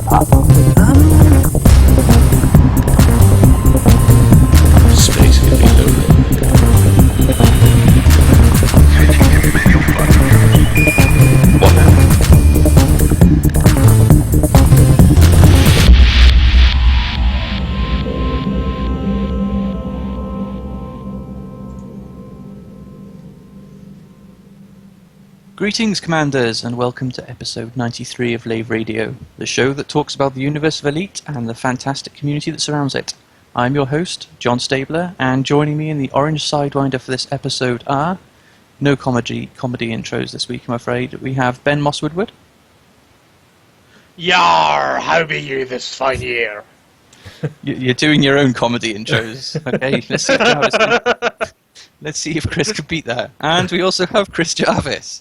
Space can be lonely. What now? Greetings, Commanders, and welcome to episode 93 of Lave Radio, the show that talks about the universe of Elite and the fantastic community that surrounds it. I'm your host, John Stabler, and joining me in the orange sidewinder for this episode are... no comedy intros this week, I'm afraid. We have Ben Moss-Woodward. Yar! How be you this fine year? You're doing your own comedy intros. Okay, let's see if Chris can beat that. And we also have Chris Jarvis.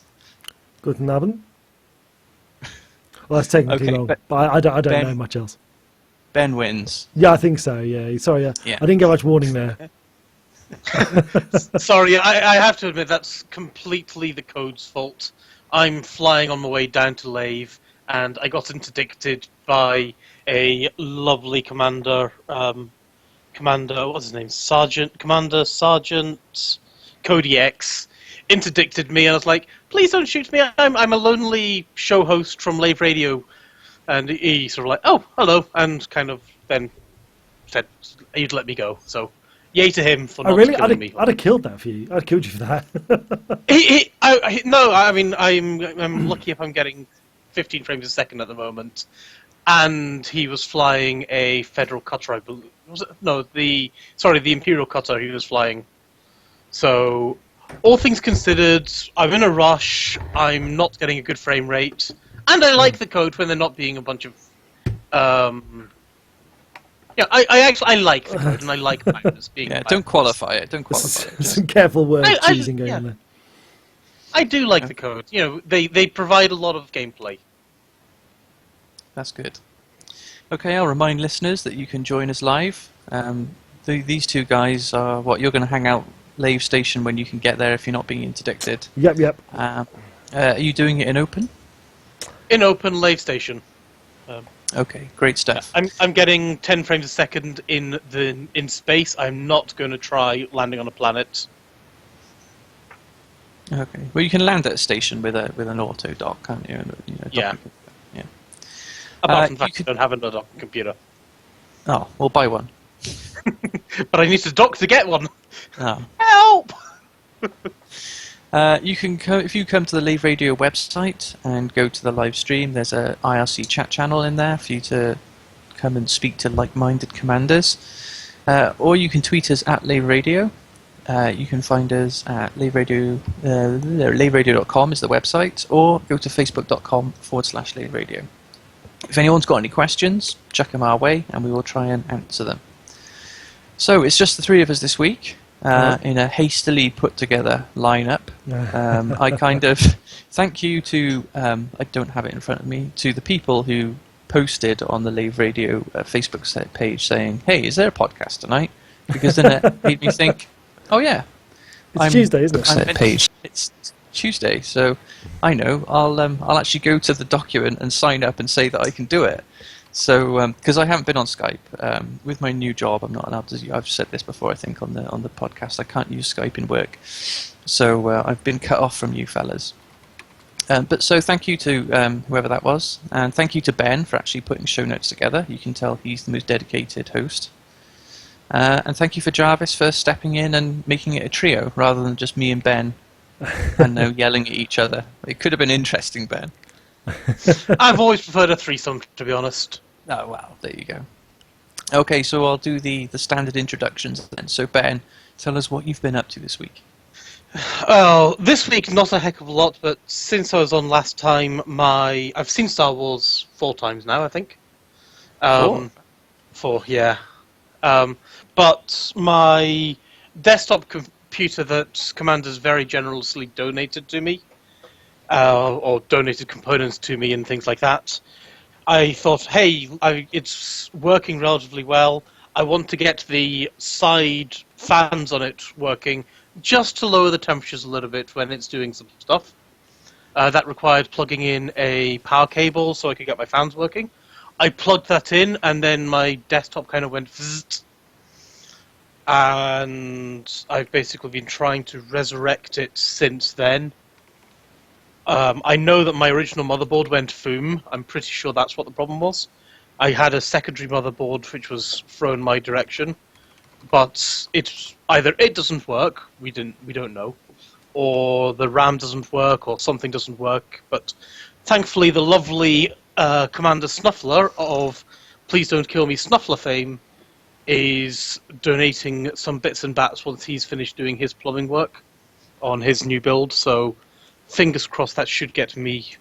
Guten Abend. Well, that's taking too long, but I don't know much else. Ben wins. Yeah, I think so, yeah. Sorry, yeah. I didn't get much warning there. Sorry, I have to admit that's completely the code's fault. I'm flying on my way down to Lave, and I got interdicted by a lovely commander, what's his name? Sergeant Cody X. Interdicted me, and I was like, please don't shoot me, I'm a lonely show host from Lave Radio. And he sort of like, oh, hello, and kind of then said he'd let me go. So, yay to him for not killing me. I'd have killed that for you. I'd have killed you for that. No, I mean, I'm lucky if I'm getting 15 frames a second at the moment. And he was flying a Federal cutter, I believe. Was it? No, the Imperial cutter he was flying. So... all things considered, I'm in a rush, I'm not getting a good frame rate, and I like the code when they're not being a bunch of... I like the code, and I like Magnus being... Yeah, don't qualify it. Some careful word choosing going on there. I do like the code. You know, they provide a lot of gameplay. That's good. Okay, I'll remind listeners that you can join us live. These two guys are you're going to hang out Lave Station when you can get there if you're not being interdicted. Yep. Are you doing it in open? In open Lave Station. Okay, great stuff. I'm getting 10 frames a second in space. I'm not going to try landing on a planet. Okay. Well, you can land at a station with an auto dock, can't you? Yeah. Yeah. Apart from the fact I don't have a dock computer. Oh, we'll buy one. But I need to dock to get one. Oh. Help! You can if you come to the Lave Radio website and go to the live stream, there's a IRC chat channel in there for you to come and speak to like-minded commanders. Or you can tweet us at Lave Radio. You can find us at Lave Radio, laveradio.com is the website, or go to facebook.com/Lave Radio. If anyone's got any questions, chuck them our way and we will try and answer them. So it's just the three of us this week in a hastily put together lineup. I kind of thank you to I don't have it in front of me, to the people who posted on the Lave Radio Facebook page saying, "Hey, is there a podcast tonight?" Because then it made me think, "Oh yeah, it's Tuesday, isn't it?" Page. It's Tuesday, so I know I'll actually go to the document and sign up and say that I can do it. So, because I haven't been on Skype with my new job, I'm not allowed to. I've said this before, I think, on the podcast. I can't use Skype in work, so I've been cut off from you fellas. But so thank you to whoever that was, and thank you to Ben for actually putting show notes together. You can tell he's the most dedicated host. And thank you for Jarvis for stepping in and making it a trio rather than just me and Ben, and no yelling at each other. It could have been interesting, Ben. I've always preferred a threesome, to be honest. Oh, wow, there you go. Okay, so I'll do the standard introductions then. So, Ben, tell us what you've been up to this week. Well, this week, not a heck of a lot, but since I was on last time, I've seen Star Wars 4 times now, I think. 4, yeah. But my desktop computer that Commanders very generously donated to me, or donated components to me and things like that, I thought, hey, it's working relatively well. I want to get the side fans on it working just to lower the temperatures a little bit when it's doing some stuff. That required plugging in a power cable so I could get my fans working. I plugged that in, and then my desktop kind of went zzzt, and I've basically been trying to resurrect it since then. I know that my original motherboard went foom. I'm pretty sure that's what the problem was. I had a secondary motherboard which was thrown my direction, but it's either it doesn't work, we don't know, or the RAM doesn't work, or something doesn't work. But thankfully, the lovely Commander Snuffler of Please Don't Kill Me Snuffler fame is donating some bits and bats once he's finished doing his plumbing work on his new build. So fingers crossed that should get me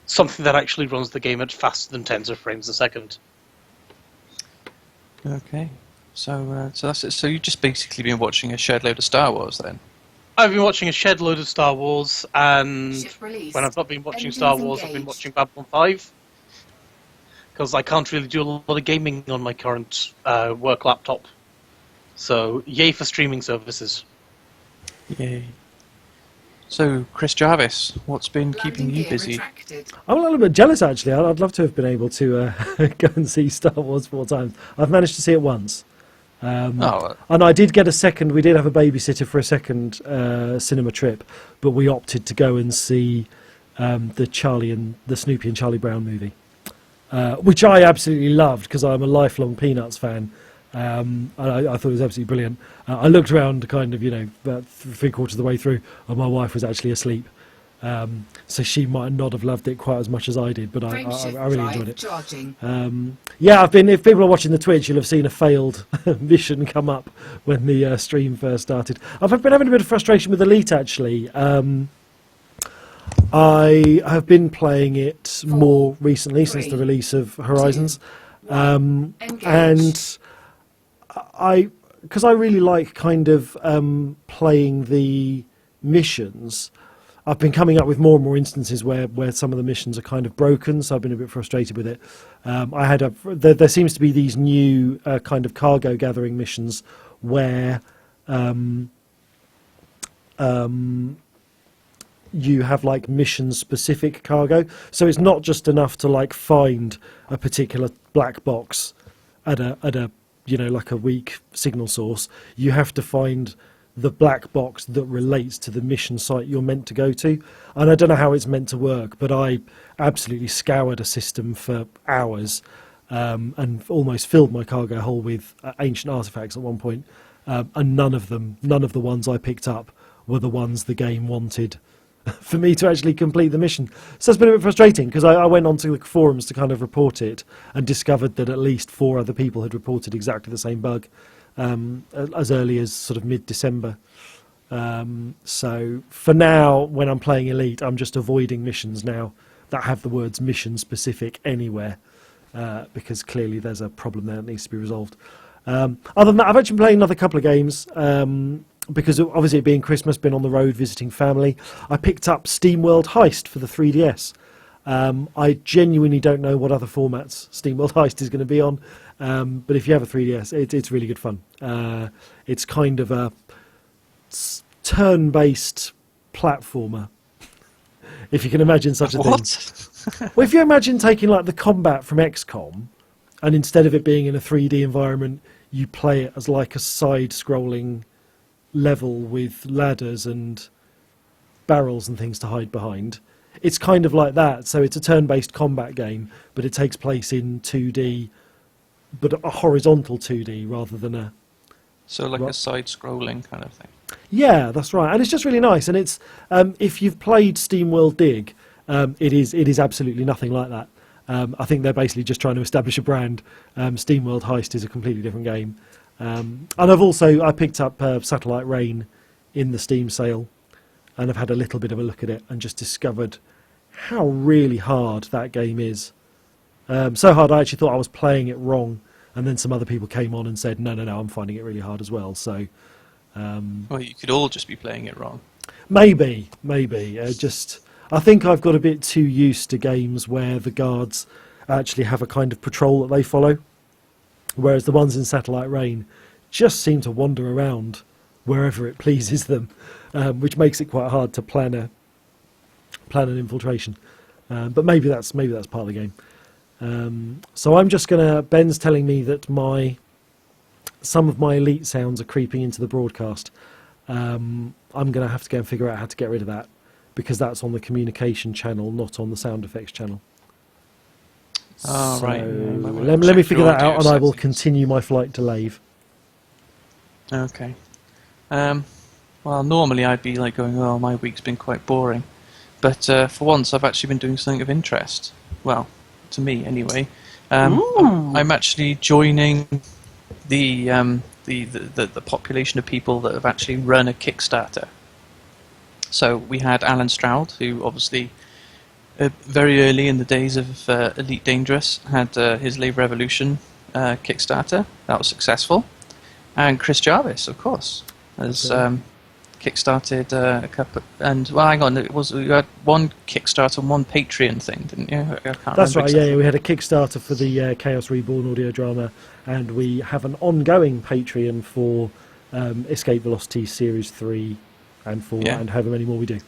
something that actually runs the game at faster than tens of frames a second. Okay. So that's it. So you've just basically been watching a shed load of Star Wars then? I've been watching a shed load of Star Wars, and Ship released. when I've not been watching Engines Star Wars, I've been engaged. watching Babylon 5. Because I can't really do a lot of gaming on my current work laptop. So, yay for streaming services. Yay. So, Chris Jarvis, what's been keeping Landing you gear busy? retracted. I'm a little bit jealous, actually. I'd love to have been able to go and see Star Wars 4 times. I've managed to see it once. Oh, And I did get a second. We did have a babysitter for a second cinema trip, but we opted to go and see the Snoopy and Charlie Brown movie, which I absolutely loved because I'm a lifelong Peanuts fan. And I thought it was absolutely brilliant. I looked around, kind of, about 3/4 of the way through, and my wife was actually asleep. So she might not have loved it quite as much as I did, but I Frameshift really drive enjoyed it. charging. Yeah, if people are watching the Twitch, you'll have seen a failed mission come up when the stream first started. I've been having a bit of frustration with Elite, actually. I have been playing it more recently since the release of Horizons. And because I really like kind of playing the missions, I've been coming up with more and more instances where some of the missions are kind of broken, so I've been a bit frustrated with it. There seems to be these new kind of cargo gathering missions where you have like mission specific cargo, so it's not just enough to like find a particular black box at a like a weak signal source. You have to find the black box that relates to the mission site you're meant to go to. And I don't know how it's meant to work, but I absolutely scoured a system for hours and almost filled my cargo hold with ancient artifacts at one point. And none of the ones I picked up were the ones the game wanted for me to actually complete the mission. So it's been a bit frustrating because I went onto the forums to kind of report it and discovered that at least 4 other people had reported exactly the same bug as early as sort of mid-December. So for now, when I'm playing Elite, I'm just avoiding missions now that have the words mission specific anywhere because clearly there's a problem there that needs to be resolved. Other than that, I've actually been playing another couple of games because obviously it being Christmas, been on the road visiting family. I picked up SteamWorld Heist for the 3DS. I genuinely don't know what other formats SteamWorld Heist is going to be on, but if you have a 3DS, it's really good fun. It's kind of a turn-based platformer, if you can imagine such a thing. what? Well, if you imagine taking like the combat from XCOM, and instead of it being in a 3D environment, you play it as like a side-scrolling level with ladders and barrels and things to hide behind. It's kind of like that. So it's a turn-based combat game, but it takes place in 2D, but a horizontal 2D rather than a... So like a side-scrolling kind of thing. Yeah, that's right. And it's just really nice. And it's if you've played SteamWorld Dig, it is absolutely nothing like that. I think they're basically just trying to establish a brand. SteamWorld Heist is a completely different game. And I picked up Satellite Rain in the Steam sale, and I've had a little bit of a look at it and just discovered how really hard that game is. So hard I actually thought I was playing it wrong, and then some other people came on and said, no, I'm finding it really hard as well. So Well, you could all just be playing it wrong. maybe. I think I've got a bit too used to games where the guards actually have a kind of patrol that they follow, whereas the ones in Satellite Rain just seem to wander around wherever it pleases them, which makes it quite hard to plan an infiltration. But maybe that's part of the game. So I'm just gonna. Ben's telling me that some of my elite sounds are creeping into the broadcast. I'm gonna have to go and figure out how to get rid of that, because that's on the communication channel, not on the sound effects channel. Oh, So right. Yeah, let me check figure your that out, and audio I will settings. continue my flight to Lave. Okay. Well, normally I'd be like going, "Oh, my week's been quite boring," but for once I've actually been doing something of interest. Well, to me anyway. I'm actually joining the population of people that have actually run a Kickstarter. So we had Alan Stroud, who obviously very early in the days of Elite Dangerous had his Lave Revolution Kickstarter. That was successful. And Chris Jarvis, of course, has kickstarted a couple. And well, hang on, you had one Kickstarter and one Patreon thing, didn't you? I can't That's remember right. exactly. Yeah, we had a Kickstarter for the Chaos Reborn audio drama, and we have an ongoing Patreon for Escape Velocity Series 3 and 4, Yeah. and however many more we do.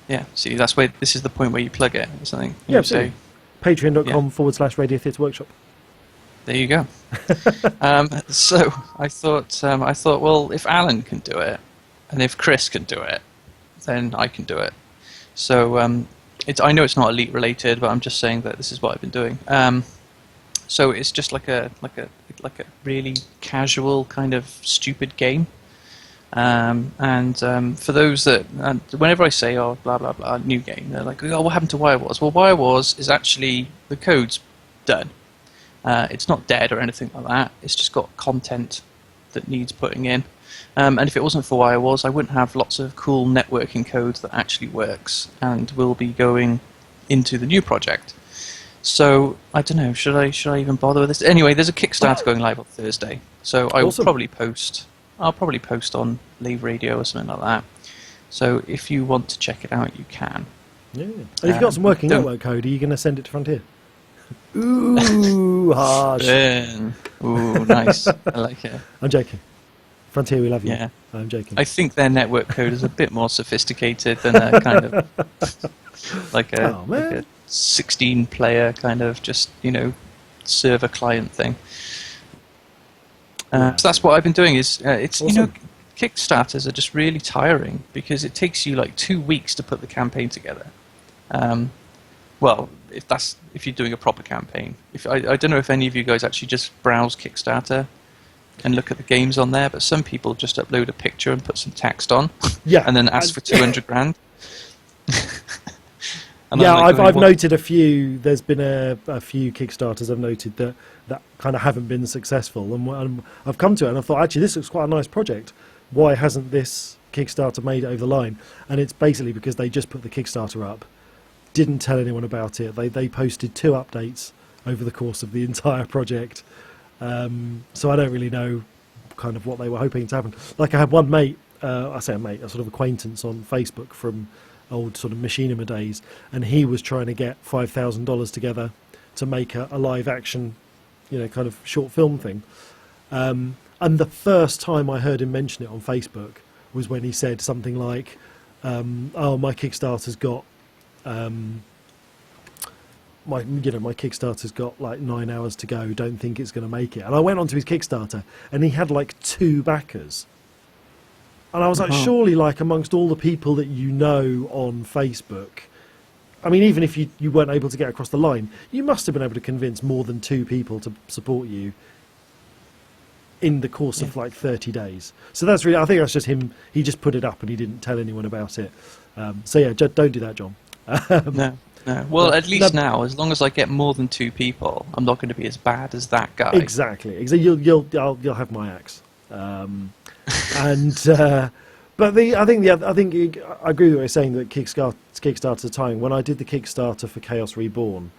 Yeah, see, that's where this is the point where you plug it or something. Yeah, You say, Patreon.com/Radio Theatre Workshop. there you go. So I thought, well, if Alan can do it, and if Chris can do it, then I can do it. So I know it's not Elite related, but I'm just saying that this is what I've been doing. So it's just like a really casual kind of stupid game. For those that, whenever I say, oh, blah, blah, blah, new game, they're like, oh, what happened to Wire Wars? Well, Wire Wars is actually, the code's done. It's not dead or anything like that. It's just got content that needs putting in. And if it wasn't for Wire Wars, I wouldn't have lots of cool networking code that actually works and will be going into the new project. So, I don't know, should I even bother with this? Anyway, there's a Kickstarter going live on Thursday. So I will Awesome. probably post on Lave Radio or something like that. So if you want to check it out, you can. Yeah. And if you've got some working don't- network code, are you going to send it to Frontier? Ooh, harsh. Ooh, nice. I like it. I'm joking. Frontier, we love you. Yeah. I'm joking. I think their network code is a bit more sophisticated than a kind of like Oh, man. a 16-player kind of just server client thing. So that's what I've been doing. Is it's Awesome. Kickstarters are just really tiring because it takes you like 2 weeks to put the campaign together. Well, if you're doing a proper campaign. I don't know if any of you guys actually just browse Kickstarter and look at the games on there, but some people just upload a picture and put some text on, Yeah. and then ask for 200 grand. And Yeah, I'm like, I've "What?" noted a few. There's been a few Kickstarters I've noted that kind of haven't been successful, and I've come to it and I thought, actually, this looks quite a nice project. Why hasn't this Kickstarter made it over the line? And it's basically because they just put the Kickstarter up, didn't tell anyone about it. They posted 2 updates over the course of the entire project, so I don't really know kind of what they were hoping to happen. Like I had one mate, I say a mate, a sort of acquaintance on Facebook from old sort of machinima days, and he was trying to get $5,000 together to make a live action, kind of short film thing. And the first time I heard him mention it on Facebook was when he said something like, "Oh, my Kickstarter's got my Kickstarter's got like 9 hours to go. Don't think it's going to make it." And I went onto his Kickstarter, and he had like 2 backers. And I was like, surely, like, amongst all the people that you know on Facebook, I mean, even if you weren't able to get across the line, you must have been able to convince more than 2 people to support you in the course of, like, 30 days. So I think that's just him. He just put it up and he didn't tell anyone about it. So, yeah, don't do that, John. No. Well, at least now, as long as I get more than 2 people, I'm not going to be as bad as that guy. Exactly. You'll have my axe. But I think I agree with what you're saying, that Kickstarter's are tiring. When I did the Kickstarter for Chaos Reborn,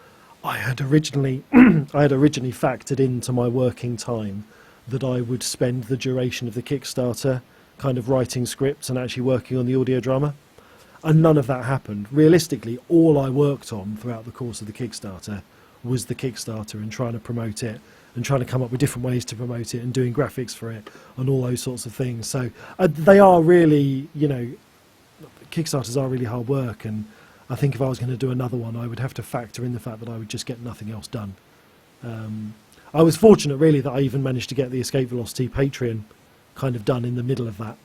I had originally factored into my working time that I would spend the duration of the Kickstarter kind of writing scripts and actually working on the audio drama, and none of that happened. Realistically, all I worked on throughout the course of the Kickstarter was the Kickstarter and trying to promote it, and trying to come up with different ways to promote it and doing graphics for it and all those sorts of things. So they are really, Kickstarters are really hard work, and I think if I was going to do another one, I would have to factor in the fact that I would just get nothing else done. I was fortunate, really, that I even managed to get the Escape Velocity Patreon kind of done in the middle of that.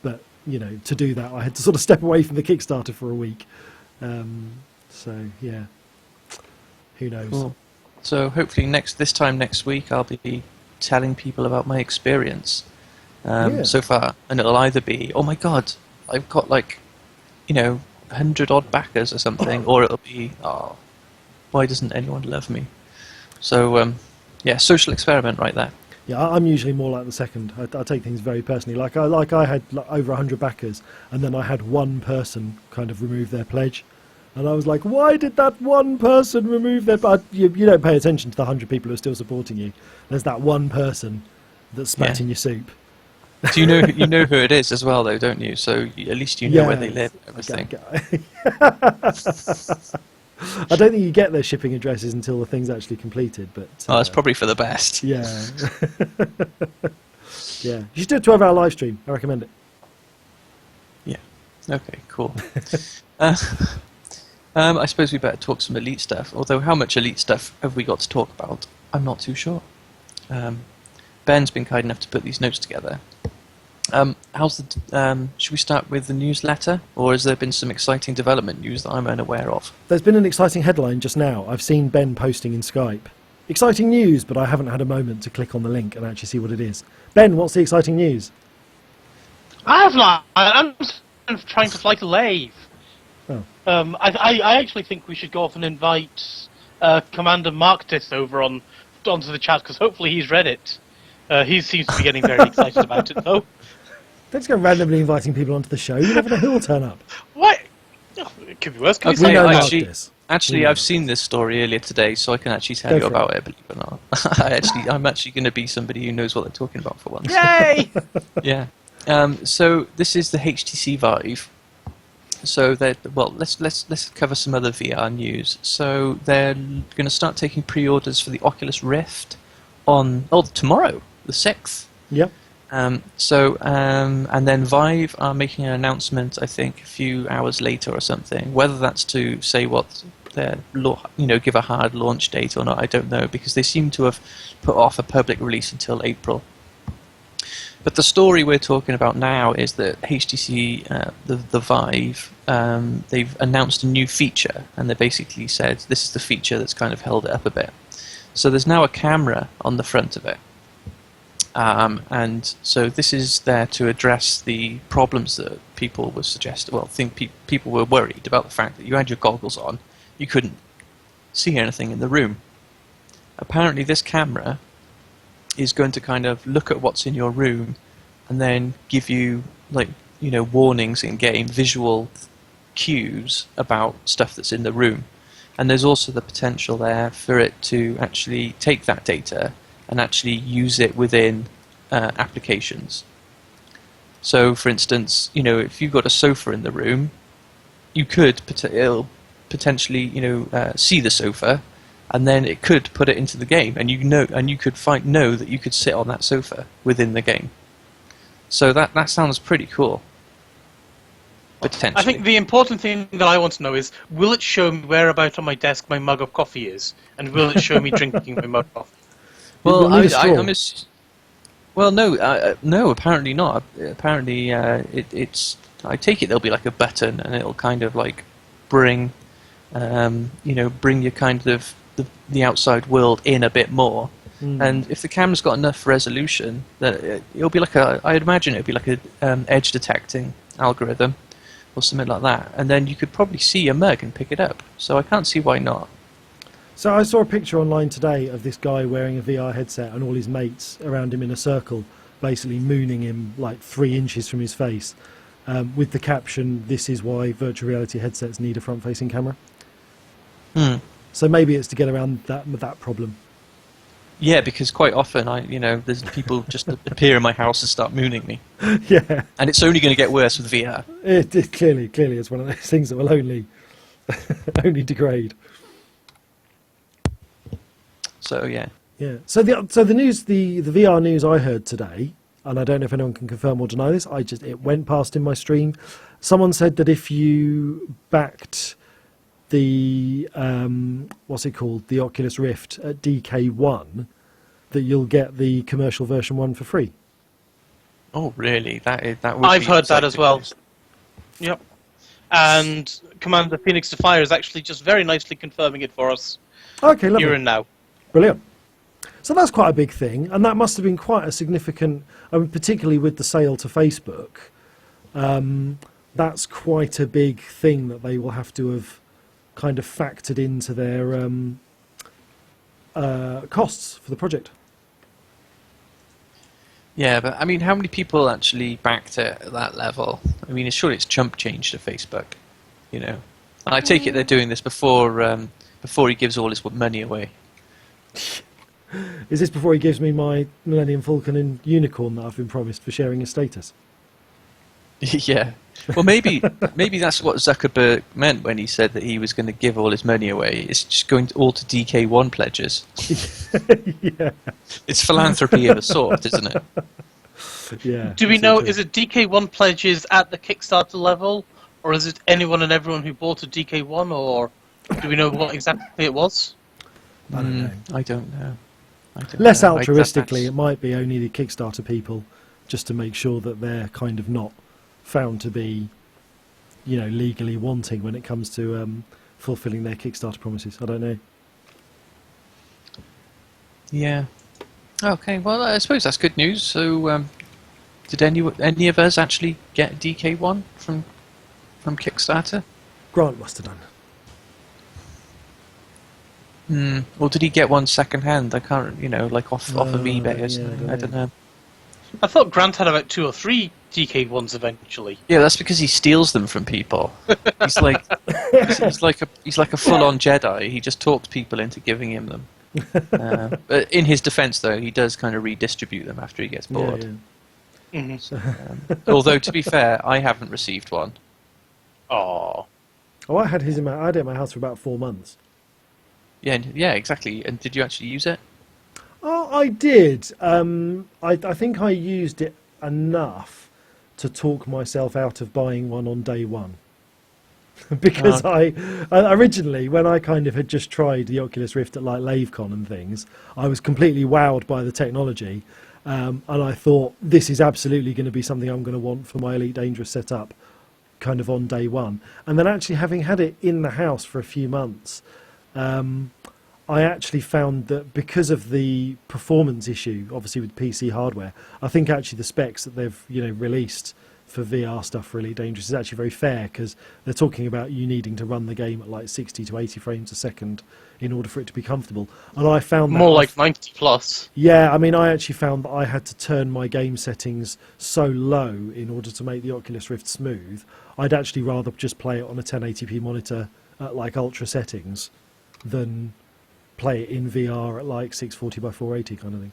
But, you know, to do that, I had to sort of step away from the Kickstarter for a week. So, yeah, who knows? Cool. So hopefully this time next week, I'll be telling people about my experience so far. And it'll either be, oh my God, I've got 100 odd backers or something, or it'll be, oh, why doesn't anyone love me? So, social experiment right there. Yeah, I'm usually more like the second. I take things very personally. I had over 100 backers, and then I had one person kind of remove their pledge, and I was like, why did that one person remove their? But you don't pay attention to the 100 people who are still supporting you. There's that one person that spat in your soup. Do you know who it is as well, though, don't you? So at least you know where they live. Everything. I don't think you get their shipping addresses until the thing's actually completed, but... it's probably for the best. Yeah. Yeah. You should do a 12-hour live stream. I recommend it. Yeah. Okay, cool. I suppose we better talk some Elite stuff, although how much Elite stuff have we got to talk about? I'm not too sure. Ben's been kind enough to put these notes together. Should we start with the newsletter, or has there been some exciting development news that I'm unaware of? There's been an exciting headline just now. I've seen Ben posting in Skype. Exciting news, but I haven't had a moment to click on the link and actually see what it is. Ben, what's the exciting news? I have not. I'm trying to fly to Lave. Oh. I actually think we should go off and invite Commander Marktis over onto the chat, because hopefully he's read it. He seems to be getting very excited about it, though. Don't just go randomly inviting people onto the show. You never know who will turn up. What? Oh, it could be worse. Could Okay, we know actually, I've seen this story earlier today, so I can actually tell you about it. Believe it or not, I'm actually going to be somebody who knows what they're talking about for once. Yay! Yeah. So this is the HTC Vive. So let's cover some other VR news. So they're going to start taking pre-orders for the Oculus Rift on tomorrow, the 6th. Yep. And then Vive are making an announcement, I think, a few hours later or something. Whether that's to say what their give a hard launch date or not, I don't know, because they seem to have put off a public release until April. But the story we're talking about now is that HTC, the Vive, they've announced a new feature, and they basically said this is the feature that's kind of held it up a bit. So there's now a camera on the front of it. And so this is there to address the problems that people were suggesting. Well, people were worried about the fact that you had your goggles on, you couldn't see anything in the room. Apparently this camera is going to kind of look at what's in your room and then give you, warnings in game, visual cues about stuff that's in the room. And there's also the potential there for it to actually take that data and actually use it within applications. So, for instance, if you've got a sofa in the room, you could potentially, see the sofa, and then it could put it into the game, and you could know that you could sit on that sofa within the game. So that sounds pretty cool. Potentially. I think the important thing that I want to know is, will it show me whereabout on my desk my mug of coffee is, and will it show me drinking my mug of coffee? Well, no, apparently not. Apparently, it's. I take it there'll be like a button, and it'll kind of bring, bring your kind of the outside world in a bit more. And if the camera's got enough resolution, that it'll be I'd imagine it'll be like a edge detecting algorithm, or something like that. And then you could probably see a mug and pick it up. So I can't see why not. So I saw a picture online today of this guy wearing a VR headset and all his mates around him in a circle, basically mooning him 3 inches from his face, with the caption, "This is why virtual reality headsets need a front-facing camera." So maybe it's to get around that problem. Yeah, because quite often there's people just appear in my house and start mooning me. Yeah. And it's only going to get worse with VR. It clearly is one of those things that will only degrade. So yeah. Yeah. So the news, the VR news I heard today and I don't know if anyone can confirm or deny this. It went past in my stream. Someone said that if you backed the what's it called, the Oculus Rift at DK1, that you'll get the commercial version 1 for free. Oh, really? That would I've be heard that as well. exciting. Yep. And Commander Phoenix Fire is actually just very nicely confirming it for us Okay, lovely. here and now. Brilliant. So that's quite a big thing, and that must have been quite a significant, I mean, particularly with the sale to Facebook, that's quite a big thing that they will have to have kind of factored into their costs for the project. Yeah, but I mean, how many people actually backed it at that level? I mean, surely it's chump change to Facebook, you know. And I take it they're doing this before he gives all his money away. Is this before he gives me my Millennium Falcon and Unicorn that I've been promised for sharing his status? Yeah. Well, maybe that's what Zuckerberg meant when he said that he was going to give all his money away. It's just going all to DK1 pledges. Yeah. It's philanthropy of a sort, isn't it? Yeah. Do we that's know, true. is it DK1 pledges at the Kickstarter level, or is it anyone and everyone who bought a DK1, or do we know what exactly it was? I don't know. I don't know. Less know. altruistically, it might be only the Kickstarter people, just to make sure that they're kind of not found to be, you know, legally wanting when it comes to fulfilling their Kickstarter promises. I don't know. Yeah. Okay. Well, I suppose that's good news. So, did any of us actually get DK1 from Kickstarter? Grant must have done. Or did he get one second hand? I can't, like off of eBay or yeah, something. I don't know. I thought Grant had about 2 or 3 DK1s eventually. Yeah, that's because he steals them from people. He's like he's like a full-on Jedi. He just talks people into giving him them. But in his defense, though, he does kind of redistribute them after he gets bored. Yeah, Mm-hmm. So, although to be fair, I haven't received one. Aww. Oh, I had it at my house for about 4 months. Yeah, exactly. And did you actually use it? Oh, I did. I think I used it enough to talk myself out of buying one on day one. Because I originally, when I kind of had just tried the Oculus Rift at like LaveCon and things, I was completely wowed by the technology, and I thought this is absolutely going to be something I'm going to want for my Elite Dangerous setup, kind of on day one. And then actually having had it in the house for a few months, I actually found that because of the performance issue, obviously with PC hardware, I think actually the specs that they've released for VR stuff for Elite Dangerous is actually very fair, because they're talking about you needing to run the game at like 60 to 80 frames a second in order for it to be comfortable. And I found that More like 90 plus. Yeah, I mean, I actually found that I had to turn my game settings so low in order to make the Oculus Rift smooth. I'd actually rather just play it on a 1080p monitor at like ultra settings than play it in VR at like 640 by 480 kind of thing.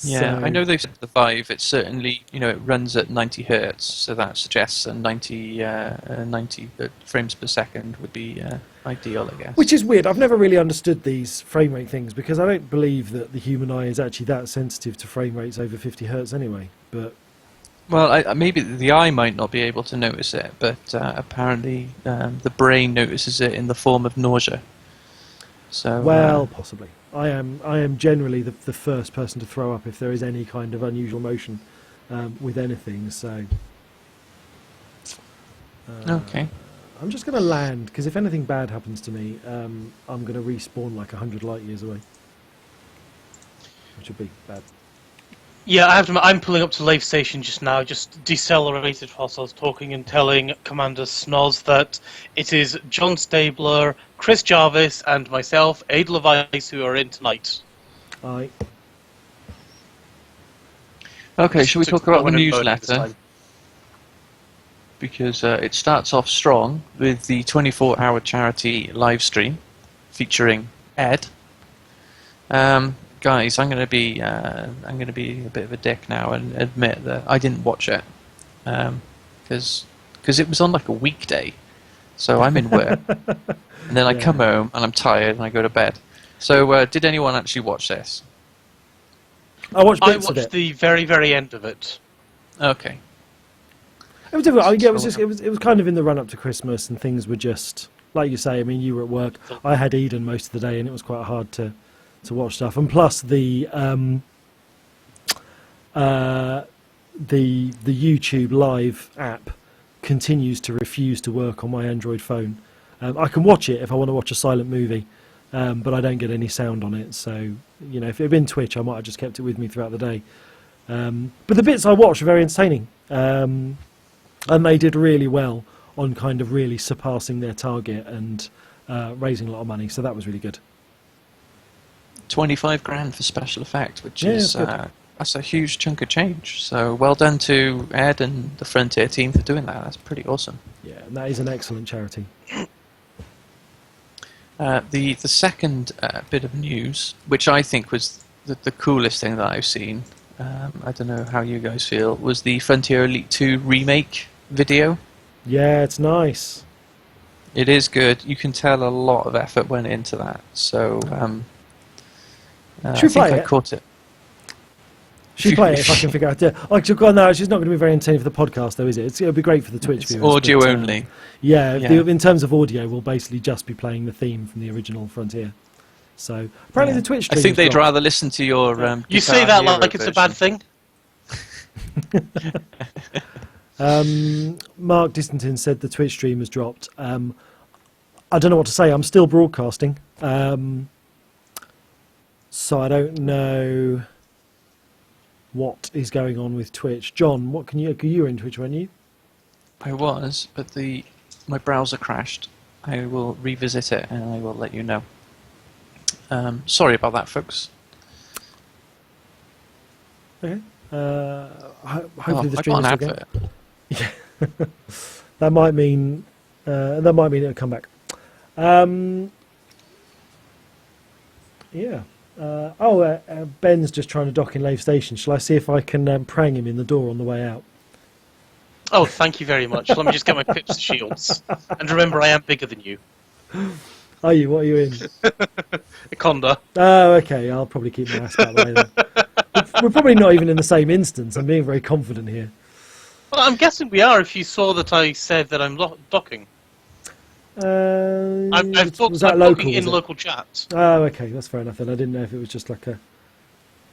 Yeah, So- I know they've said the Vive. It's certainly, it runs at 90 hertz, so that suggests a 90 frames per second would be ideal, I guess. Which is weird. I've never really understood these frame rate things, because I don't believe that the human eye is actually that sensitive to frame rates over 50 hertz anyway. But Well, maybe the eye might not be able to notice it, but apparently the brain notices it in the form of nausea. So well, possibly. I am generally the first person to throw up if there is any kind of unusual motion with anything. So okay. I'm just going to land, because if anything bad happens to me, I'm going to respawn like 100 light years away, which would be bad. Yeah, I have to admit, I'm pulling up to Lave Station just now, just decelerated whilst I was talking and telling Commander Snoz that it is John Stabler, Chris Jarvis, and myself, Aid Levice, who are in tonight. Aye. Okay, shall we So talk about the going in voting this newsletter? time. Because it starts off strong with the 24-hour charity live stream featuring Ed. Guys, I'm going to be a bit of a dick now and admit that I didn't watch it because it was on like a weekday, so I'm in work, and then I Yeah. come home and I'm tired and I go to bed. So did anyone actually watch this? I watched I bits of watched it. the very, very end of it. Okay. It was difficult. It was kind of in the run up to Christmas, and things were just like you say. I mean, you were at work. I had Eden most of the day, and it was quite hard to watch stuff. And plus the YouTube Live app continues to refuse to work on my Android phone. I can watch it if I want to watch a silent movie, but I don't get any sound on it. So, you know, if it had been Twitch, I might have just kept it with me throughout the day. But the bits I watched were very entertaining, and they did really well on kind of really surpassing their target and raising a lot of money. So that was really good. 25 grand for special effect, which Yeah, is that's a huge chunk of change. So well done to Ed and the Frontier team for doing that. That's pretty awesome. Yeah, and that is an excellent charity. The second bit of news, which I think was the coolest thing that I've seen, I don't know how you guys feel, was the Frontier Elite 2 remake video. Yeah, it's nice. It is good. You can tell a lot of effort went into that. So I Should we think play I it? caught it. Should play it if I can figure out. No, it's just not going to be very entertaining for the podcast, though, is it? It'll be great for the Twitch It's viewers. audio but, only. Yeah, Yeah. in terms of audio, we'll basically just be playing the theme from the original Frontier. So apparently Yeah. the Twitch I stream think they'd dropped. rather listen to your. You say Guitar that Hero like it's a bad version. thing. Mark Distington said the Twitch stream has dropped. I don't know what to say. I'm still broadcasting, so I don't know what is going on with Twitch. John, what you were in Twitch, weren't you? I was, but my browser crashed. I will revisit it and I will let you know. Sorry about that, folks. Okay. Hopefully the I stream got an is advert. again. That might mean it'll come back. Yeah. Ben's just trying to dock in Lave Station. Shall I see if I can prang him in the door on the way out? Oh, thank you very much. Let me just get my pips and shields. And remember, I am bigger than you. Are you? What are you in? Econda. Oh, okay. I'll probably keep my ass out of the way then. We're probably not even in the same instance. I'm being very confident here. Well, I'm guessing we are if you saw that I said that I'm docking. I'm Was that local? docking in Was it? local chat. Oh, okay. That's fair enough then. I didn't know if it was just like a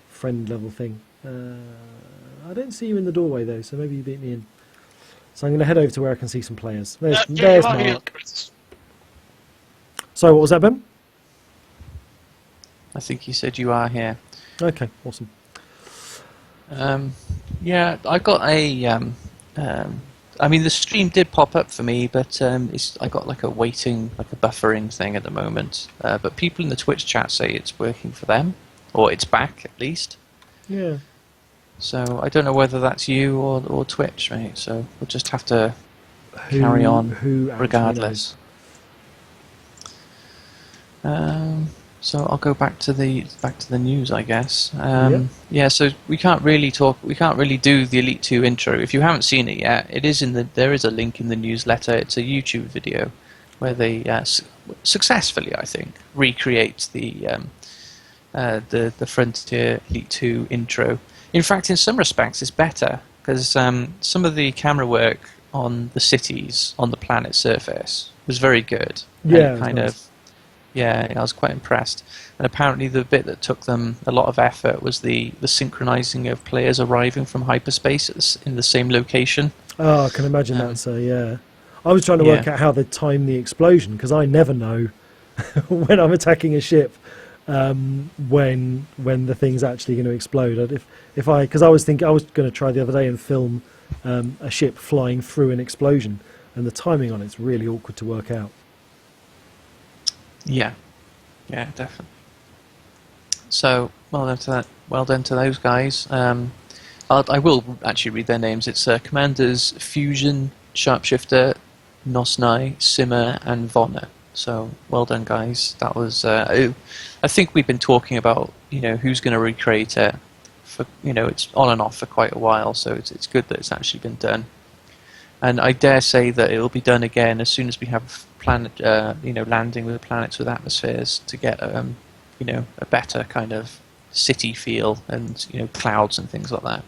friend level thing. I don't see you in the doorway though, so maybe you beat me in. So I'm going to head over to where I can see some players. There's You are Mark. here, Chris. So what was that, Ben? I think you said you are here. Okay, awesome. Yeah, I got a. I mean, the stream did pop up for me, but I got like a buffering thing at the moment. But people in the Twitch chat say it's working for them, or it's back at least. Yeah. So I don't know whether that's you or Twitch, mate. So we'll just have to carry on Who actually regardless. So I'll go back to the news, I guess. Yeah. So we can't really do the Elite 2 intro. If you haven't seen it yet, there is a link in the newsletter. It's a YouTube video where they successfully, I think, recreate the Frontier Elite 2 intro. In fact, in some respects, it's better because some of the camera work on the cities on the planet's surface was very good. Yeah, And it was nice. Yeah, I was quite impressed. And apparently the bit that took them a lot of effort was the synchronizing of players arriving from hyperspace in the same location. Oh, I can imagine that. So yeah, I was trying to work out how they time the explosion because I never know when I'm attacking a ship when the thing's actually going to explode. Because I was going to try the other day and film a ship flying through an explosion, and the timing on it's really awkward to work out. Yeah, definitely. So well done to those guys. I will actually read their names. It's Commanders Fusion, Sharpshifter, Nosnai, Simmer, and Vonner. So well done, guys. That was. I think we've been talking about who's going to recreate it. For it's on and off for quite a while. So it's good that it's actually been done. And I dare say that it will be done again as soon as we have landing with planets with atmospheres to get a better kind of city feel and clouds and things like that.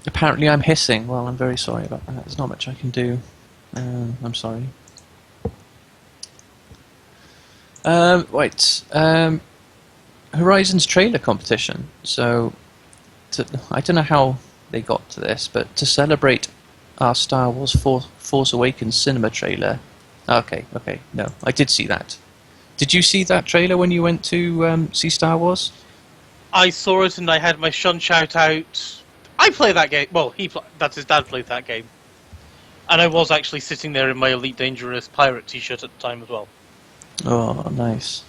Apparently I'm hissing. Well, I'm very sorry about that. There's not much I can do. I'm sorry. Right. Horizon's trailer competition. So, I don't know how they got to this, but to celebrate our Star Wars Force Awakens cinema trailer. Okay, no, I did see that. Did you see that trailer when you went to see Star Wars? I saw it and I had my son shout out, I play that game. Well, that's his dad played that game. And I was actually sitting there in my Elite Dangerous pirate t-shirt at the time as well. Oh, nice.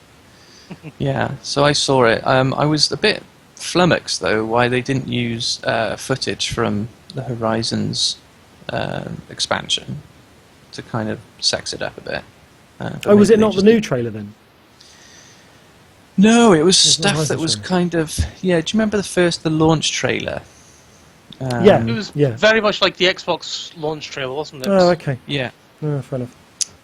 Yeah, so I saw it. I was a bit flummoxed, though, why they didn't use footage from the Horizons expansion to kind of sex it up a bit. Was it not the new trailer then? No, it was It's not stuff that was Horizons kind of... Yeah, do you remember the launch trailer? Yeah. It was Yeah. very much like the Xbox launch trailer, wasn't it? Oh, okay. Yeah, Fair enough.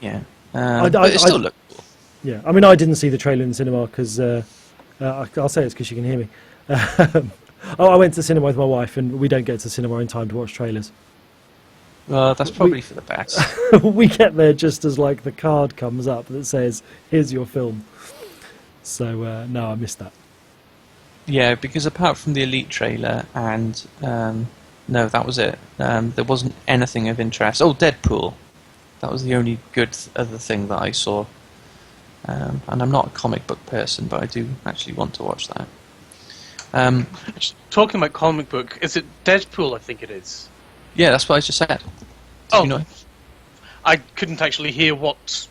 yeah. I- But it still I- looked cool. Yeah, I mean, I didn't see the trailer in the cinema because I'll say it's because you can hear me. I went to the cinema with my wife, and we don't get to the cinema in time to watch trailers. Well, that's probably for the best. We get there just as like the card comes up that says, "Here's your film." So no, I missed that. Yeah, because apart from the Elite trailer and no, that was it. There wasn't anything of interest. Oh, Deadpool. That was the only good other thing that I saw. And I'm not a comic book person, but I do actually want to watch that. Talking about comic book, is it Deadpool? I think it is. Yeah, that's what I just said. Did you know? I couldn't actually hear which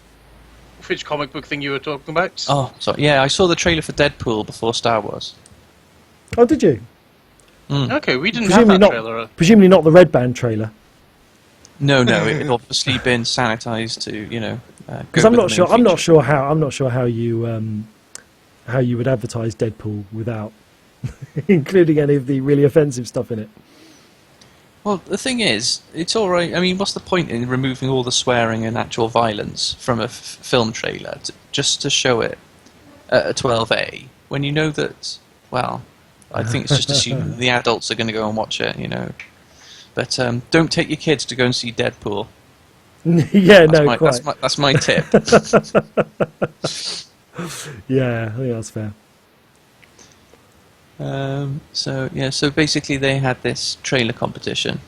comic book thing you were talking about. Oh, sorry. Yeah, I saw the trailer for Deadpool before Star Wars. Oh, did you? Okay, we didn't Presumably have that not. trailer. Presumably not the Red Band trailer. No, it had obviously been sanitized to, Because I'm not sure. I'm not sure how you would advertise Deadpool without including any of the really offensive stuff in it. Well, the thing is, it's all right. I mean, what's the point in removing all the swearing and actual violence from a film trailer just to show it at a 12A when you know that? Well, I think it's just assuming the adults are going to go and watch it, But don't take your kids to go and see Deadpool. Yeah, no, quite. That's my tip. Yeah, I think that's fair. So basically they had this trailer competition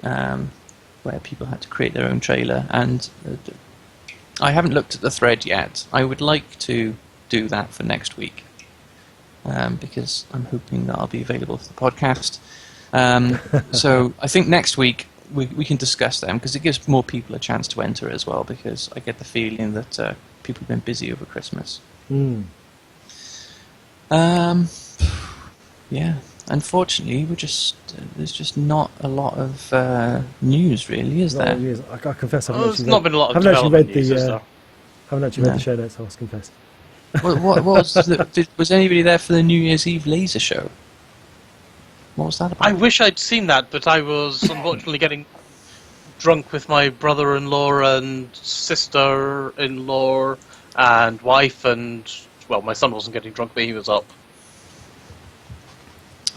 where people had to create their own trailer, and I haven't looked at the thread yet. I would like to do that for next week because I'm hoping that I'll be available for the podcast. So I think next week we can discuss them because it gives more people a chance to enter as well, because I get the feeling that people have been busy over Christmas. Yeah, unfortunately, there's just not a lot of news, really, is there? I confess, I haven't There's actually not been a lot of haven't actually development read news, is the there? haven't actually read the show notes. I must confess. What was anybody there for the New Year's Eve laser show? What was that about? I wish I'd seen that, but I was unfortunately getting drunk with my brother-in-law and sister-in-law and wife, and well, my son wasn't getting drunk, but he was up.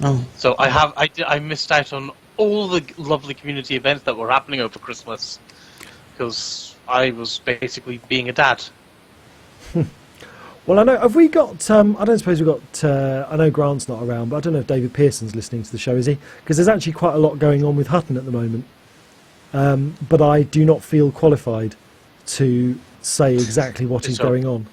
Oh, So I missed out on all the lovely community events that were happening over Christmas because I was basically being a dad. Well, I know. Have we got? I don't suppose we've got. I know Grant's not around, but I don't know if David Pearson's listening to the show. Is he? Because there's actually quite a lot going on with Hutton at the moment. But I do not feel qualified to say exactly what is going on.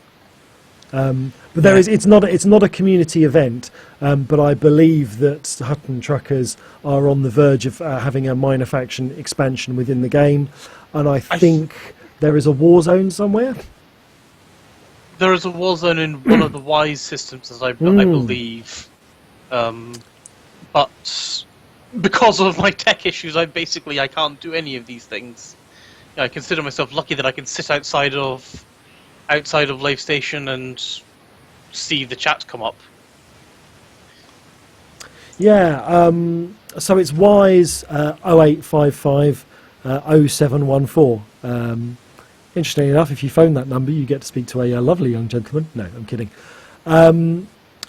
But there is. It's not a community event. But I believe that Hutton Truckers are on the verge of having a minor faction expansion within the game, and I think there is a war zone somewhere. There is a war zone in one of the Wise systems, as I believe. But because of my tech issues, I can't do any of these things. I consider myself lucky that I can sit outside of Lave Station and see the chat come up. Yeah. So it's Wise 0855 0714. Interestingly enough, if you phone that number, you get to speak to a lovely young gentleman. No, I'm kidding.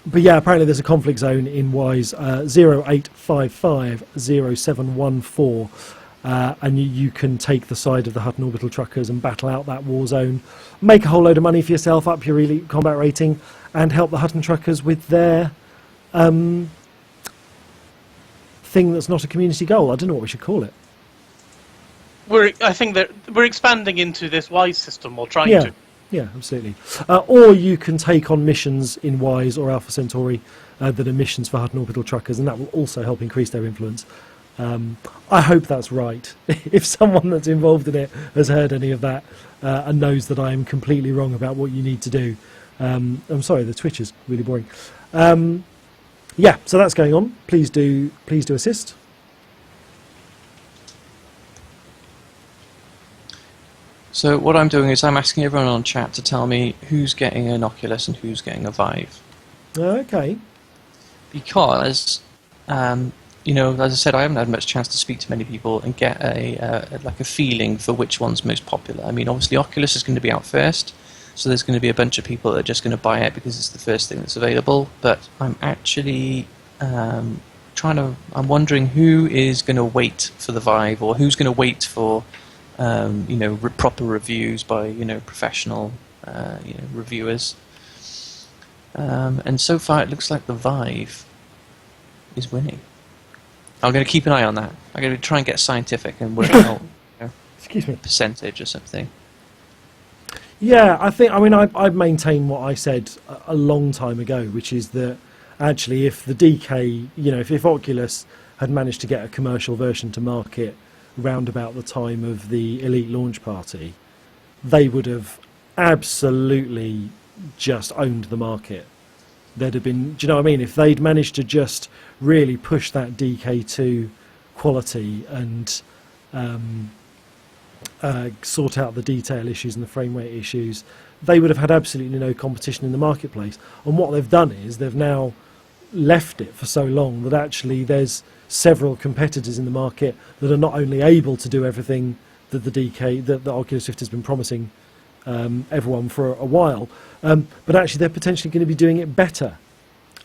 But yeah, apparently there's a conflict zone in Wise 08550714, and you can take the side of the Hutton Orbital Truckers and battle out that war zone, make a whole load of money for yourself, up your elite combat rating, and help the Hutton Truckers with their thing that's not a community goal. I don't know what we should call it. I think that we're expanding into this Wise system, or trying to. Yeah, absolutely. Or you can take on missions in Wise or Alpha Centauri that are missions for Hutton Orbital Truckers, and that will also help increase their influence. I hope that's right. If someone that's involved in it has heard any of that and knows that I am completely wrong about what you need to do, I'm sorry, the Twitch is really boring. Yeah, so that's going on. Please do assist. So what I'm doing is I'm asking everyone on chat to tell me who's getting an Oculus and who's getting a Vive. Okay. Because, you know, as I said, I haven't had much chance to speak to many people and get a feeling for which one's most popular. I mean, obviously Oculus is going to be out first, so there's going to be a bunch of people that are just going to buy it because it's the first thing that's available. But I'm actually I'm wondering who is going to wait for the Vive, or who's going to wait for proper reviews by professional reviewers. And so far, it looks like the Vive is winning. I'm going to keep an eye on that. I'm going to try and get scientific and work out Excuse me. percentage or something. Yeah, I maintain what I said a long time ago, which is that actually if the DK, if Oculus had managed to get a commercial version to market round about the time of the Elite launch party, they would have absolutely just owned the market. There'd have been, do you know what I mean? If they'd managed to just really push that DK2 quality and sort out the detail issues and the frame rate issues, they would have had absolutely no competition in the marketplace. And what they've done is they've now left it for so long that actually there's several competitors in the market that are not only able to do everything that the Oculus Rift has been promising everyone for a while, but actually they're potentially going to be doing it better.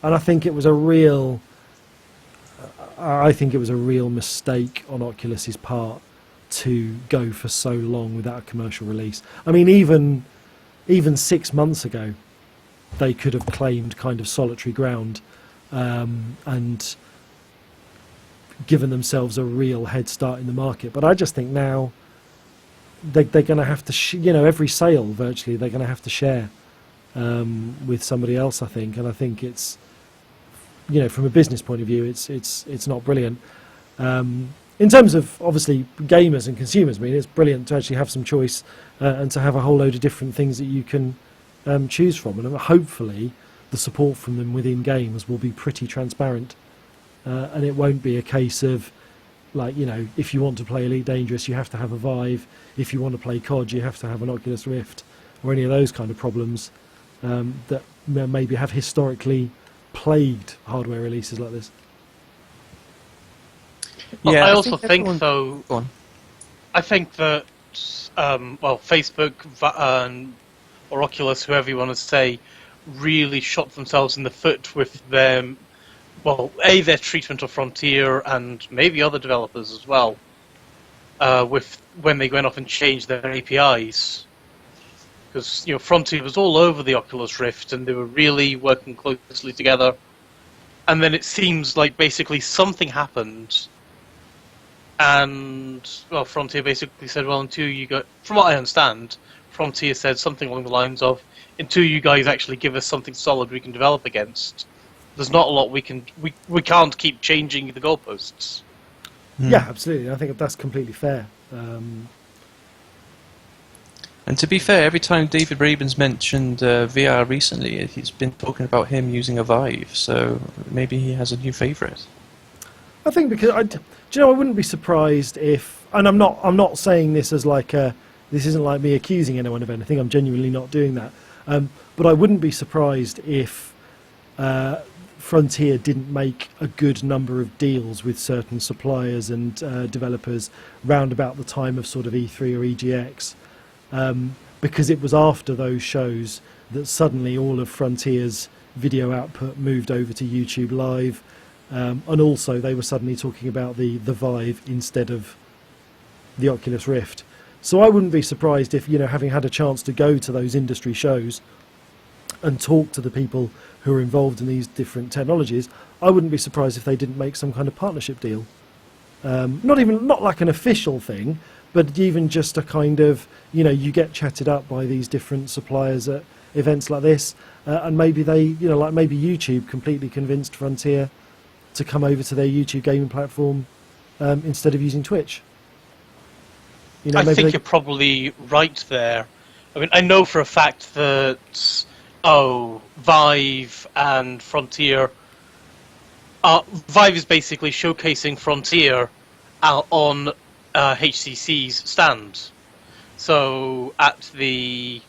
And I think it was a real mistake on Oculus's part to go for so long without a commercial release. I mean, even 6 months ago, they could have claimed kind of solitary ground and given themselves a real head start in the market. But I just think now they're going to have to, every sale virtually they're going to have to share with somebody else. I think, and I think it's, from a business point of view, it's not brilliant. In terms of obviously gamers and consumers, I mean, it's brilliant to actually have some choice and to have a whole load of different things that you can choose from, and hopefully the support from them within games will be pretty transparent. And it won't be a case of, like, if you want to play Elite Dangerous, you have to have a Vive. If you want to play COD, you have to have an Oculus Rift, or any of those kind of problems that maybe have historically plagued hardware releases like this. Well, Yeah, I I also think think, everyone- though, Go on. I think that, Facebook or Oculus, whoever you want to say, really shot themselves in the foot with them. Well, their treatment of Frontier and maybe other developers as well, with when they went off and changed their APIs. Because Frontier was all over the Oculus Rift, and they were really working closely together. And then it seems like basically something happened, and Frontier basically said, "Well, until you got," from what I understand, Frontier said something along the lines of, "Until you guys actually give us something solid we can develop against, there's not a lot we can't keep changing the goalposts." Yeah, absolutely. I think that's completely fair. And to be fair, every time David Rabin's mentioned VR recently, he's been talking about him using a Vive, so maybe he has a new favourite. I think because I wouldn't be surprised if, and I'm not saying this as this isn't like me accusing anyone of anything. I'm genuinely not doing that. But I wouldn't be surprised if Frontier didn't make a good number of deals with certain suppliers and developers round about the time of sort of E3 or EGX. because it was after those shows that suddenly all of Frontier's video output moved over to YouTube Live, and also they were suddenly talking about the Vive instead of the Oculus Rift. So I wouldn't be surprised if, having had a chance to go to those industry shows and talk to the people who are involved in these different technologies, I wouldn't be surprised if they didn't make some kind of partnership deal. Not like an official thing, but even just a kind of, you get chatted up by these different suppliers at events like this, and maybe they, maybe YouTube completely convinced Frontier to come over to their YouTube gaming platform instead of using Twitch. I think you're probably right there. I mean, I know for a fact that Vive and Frontier. Vive is basically showcasing Frontier on HTC's stand. So at the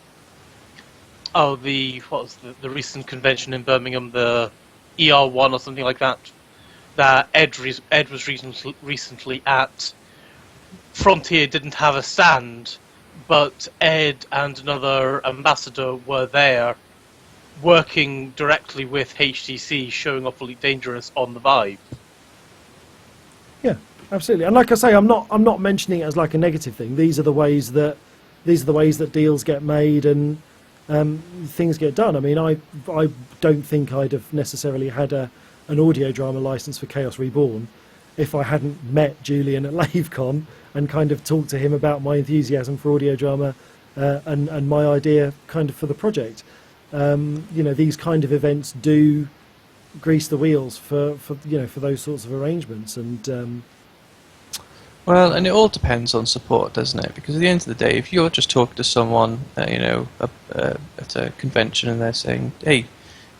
what was the recent convention in Birmingham, the ER1 or something like that. That Ed was recently at. Frontier didn't have a stand, but Ed and another ambassador were there, working directly with HTC, showing off Elite Dangerous on the Vive. Yeah, absolutely. And like I say, I'm not mentioning it as like a negative thing. These are the ways that deals get made and things get done. I mean, I don't think I'd have necessarily had an audio drama license for Chaos Reborn if I hadn't met Julian at LaveCon and kind of talked to him about my enthusiasm for audio drama and my idea kind of for the project. These kind of events do grease the wheels for those sorts of arrangements. And well, and it all depends on support, doesn't it? Because at the end of the day, if you're just talking to someone, at a convention and they're saying, "Hey,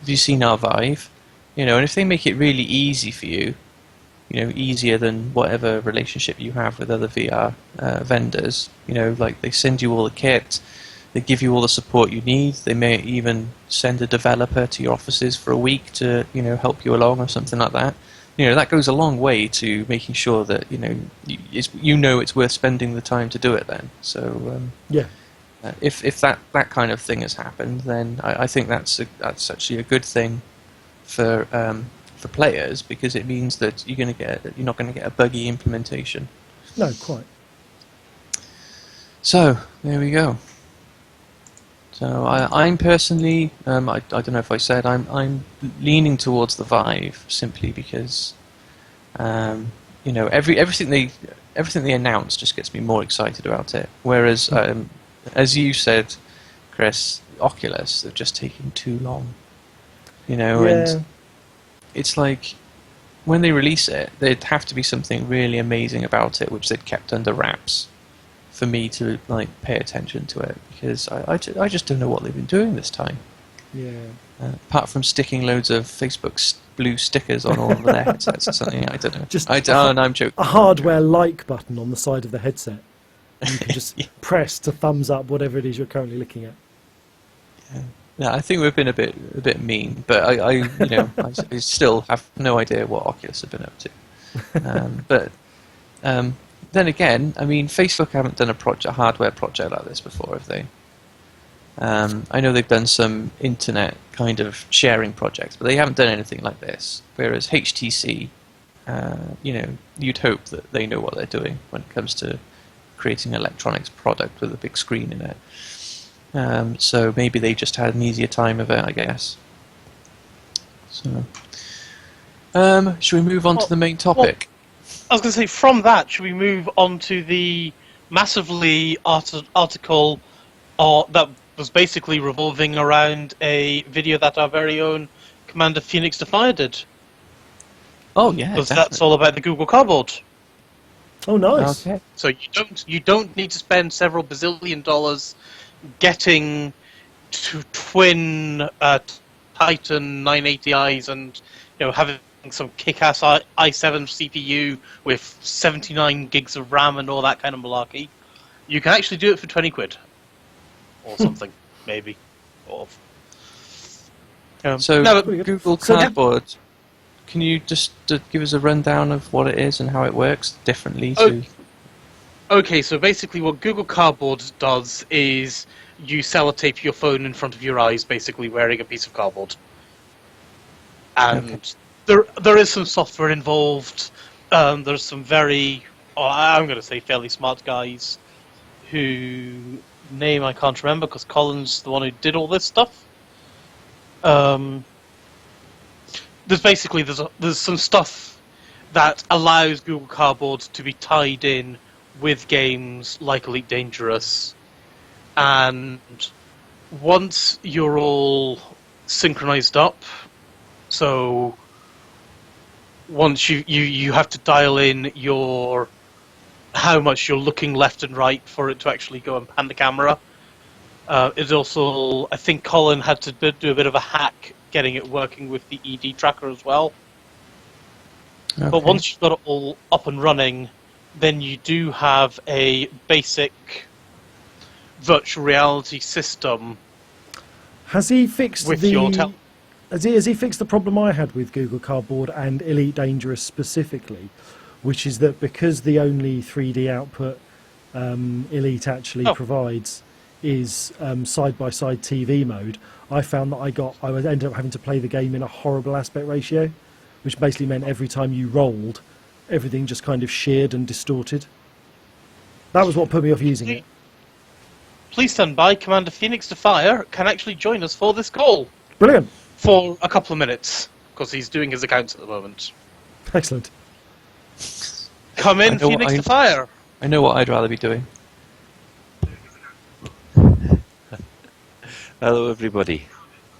have you seen our Vive?" And if they make it really easy for you, easier than whatever relationship you have with other VR vendors, like they send you all the kit, they give you all the support you need, they may even send a developer to your offices for a week to, help you along or something like that. That goes a long way to making sure that, it's worth spending the time to do it then. So, yeah. If that kind of thing has happened, then I think that's actually a good thing for players, because it means that you're not going to get a buggy implementation. No, quite. So there we go. So I'm personally, I don't know if I said, I'm leaning towards the Vive simply because, everything they announce just gets me more excited about it. Whereas, as you said, Chris, Oculus, they're just taking too long. And it's like when they release it, there'd have to be something really amazing about it, which they'd kept under wraps for me to pay attention to it, because I just don't know what they've been doing this time. Yeah. Apart from sticking loads of Facebook blue stickers on all of their headsets or something, I don't know. Just I'm joking. A hardware like button on the side of the headset. You can just press to thumbs up whatever it is you're currently looking at. Yeah, I think we've been a bit mean, but I still have no idea what Oculus have been up to. But then again, I mean, Facebook haven't done a hardware project like this before, have they? I know they've done some internet kind of sharing projects, but they haven't done anything like this. Whereas HTC, you'd hope that they know what they're doing when it comes to creating an electronics product with a big screen in it. So maybe they just had an easier time of it, I guess. So, should we move on to the main topic? I was going to say, from that, should we move on to the massively article that was basically revolving around a video that our very own Commander Phoenix Defier did? Oh yeah, because that's all about the Google Cardboard. Oh, nice. Okay. So you don't need to spend several bazillion dollars getting to twin Titan 980i's and having some kick-ass i7 CPU with 79 gigs of RAM and all that kind of malarkey. You can actually do it for 20 quid or something, maybe. So Google Cardboard. Can you just give us a rundown of what it is and how it works differently to? Okay, so basically what Google Cardboard does is you sellotape your phone in front of your eyes, basically wearing a piece of cardboard. And Okay. there is some software involved. There's some I'm going to say fairly smart guys who name I can't remember because Colin's the one who did all this stuff. There's some stuff that allows Google Cardboard to be tied in with games like Elite Dangerous, and once you're all synchronized up, so once you have to dial in your how much you're looking left and right for it to actually go and pan the camera. It also, I think Colin had to do a bit of a hack getting it working with the ED tracker as well. Okay. But once you've got it all up and running, then you do have a basic virtual reality system. Has he fixed With your has he fixed the problem I had with Google Cardboard and Elite Dangerous specifically, which is that because the only 3D output Elite actually provides is side-by-side TV mode, I found that I would end up having to play the game in a horrible aspect ratio, which basically meant every time you rolled, everything just kind of sheared and distorted. That was what put me off using it. Please stand by. Commander Phoenix to Fire can actually join us for this call Brilliant. for a couple of minutes because he's doing his accounts at the moment. Excellent. Come in, Phoenix to Fire. I know what I'd rather be doing. Hello, everybody.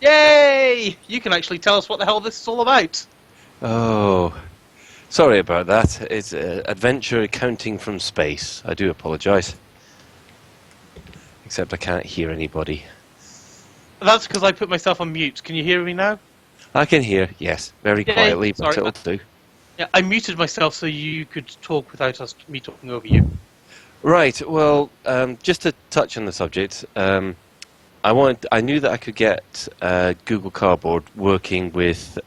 Yay! You can actually tell us what the hell this is all about. Oh, sorry about that. It's adventure accounting from space. I do apologise. Except I can't hear anybody. That's because I put myself on mute. Can you hear me now? I can hear, yes, very quietly, but sorry. it'll do. Yeah, I muted myself so you could talk without me talking over you. Right, well, just to touch on the subject, I knew that I could get Google Cardboard working with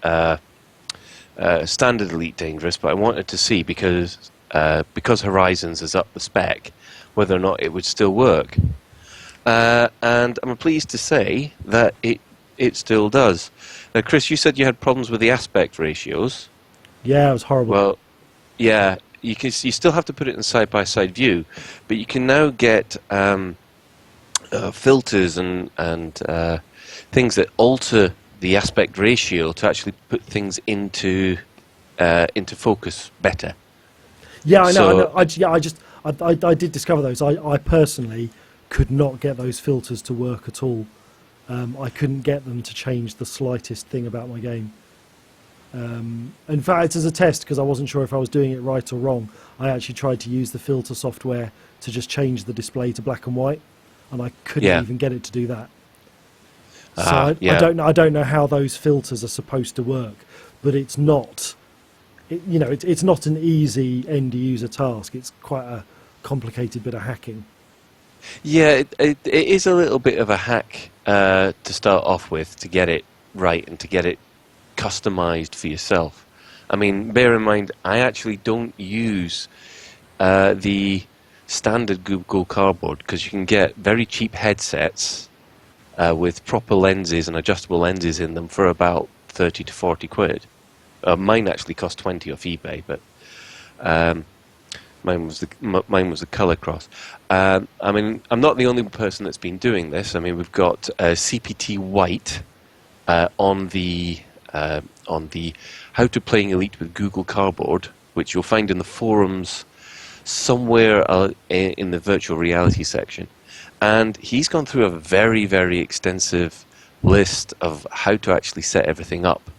standard Elite Dangerous, but I wanted to see because Horizons is up the spec, whether or not it would still work. And I'm pleased to say that it still does. Now, Chris, you said you had problems with the aspect ratios. Yeah, it was horrible. Well, yeah, you still have to put it in side-by-side view, but you can now get filters and things that alter the aspect ratio to actually put things into focus better. Yeah, I know. So- I did discover those. I personally could not get those filters to work at all. I couldn't get them to change the slightest thing about my game. In fact, as a test, because I wasn't sure if I was doing it right or wrong, I actually tried to use the filter software to just change the display to black and white, and I couldn't even get it to do that. So I don't know how those filters are supposed to work, but it's not. It's not an easy end user task. It's quite a complicated bit of hacking. Yeah, it is a little bit of a hack to start off with to get it right and to get it customized for yourself. I mean, bear in mind, I actually don't use the standard Google Cardboard because you can get very cheap headsets with proper lenses and adjustable lenses in them for about 30 to 40 quid. Mine actually cost 20 off eBay, but mine was the Color Cross. I mean, I'm not the only person that's been doing this. I mean, we've got CPT White on the How to Playing Elite with Google Cardboard, which you'll find in the forums somewhere in the virtual reality section. And he's gone through a very, very extensive list of how to actually set everything up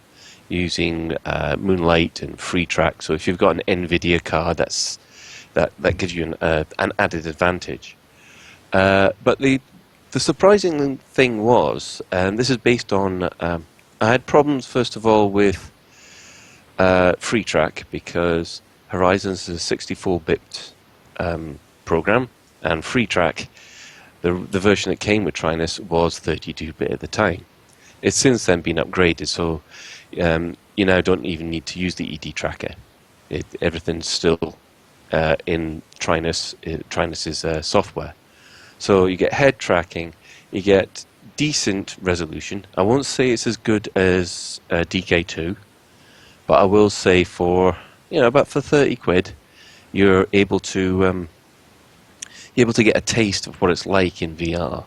using Moonlight and FreeTrack. So if you've got an NVIDIA card, that gives you an added advantage. But the surprising thing was, and this is based on, I had problems first of all with FreeTrack because Horizons is a 64-bit program, and FreeTrack, the version that came with Trinus, was 32-bit at the time. It's since then been upgraded, so you now don't even need to use the ED tracker. Everything's still in Trinus's software. So you get head tracking, you get decent resolution. I won't say it's as good as DK2, but I will say for about for 30 quid, you're able to get a taste of what it's like in VR.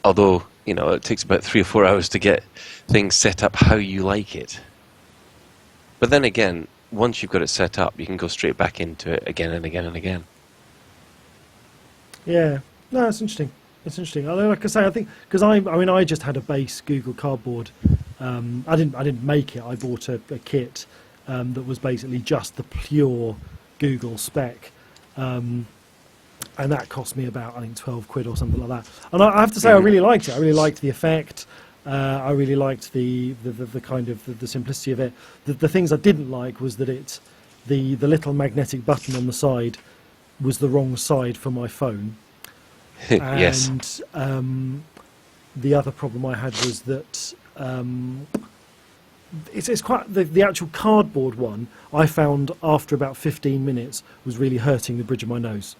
Although it takes about 3 or 4 hours to get things set up how you like it. But then again, once you've got it set up, you can go straight back into it again and again and again. Yeah, no, it's interesting. It's interesting. Like I say, I think because I just had a base Google Cardboard. I didn't make it. I bought a kit that was basically just the pure Google spec, and that cost me about, I think, 12 quid or something like that. And I have to say, I really liked it. I really liked the effect. I really liked the kind of the simplicity of it. The things I didn't like was that the little magnetic button on the side was the wrong side for my phone. Yes. And the other problem I had was that it's quite the actual cardboard one. I found after about 15 minutes was really hurting the bridge of my nose.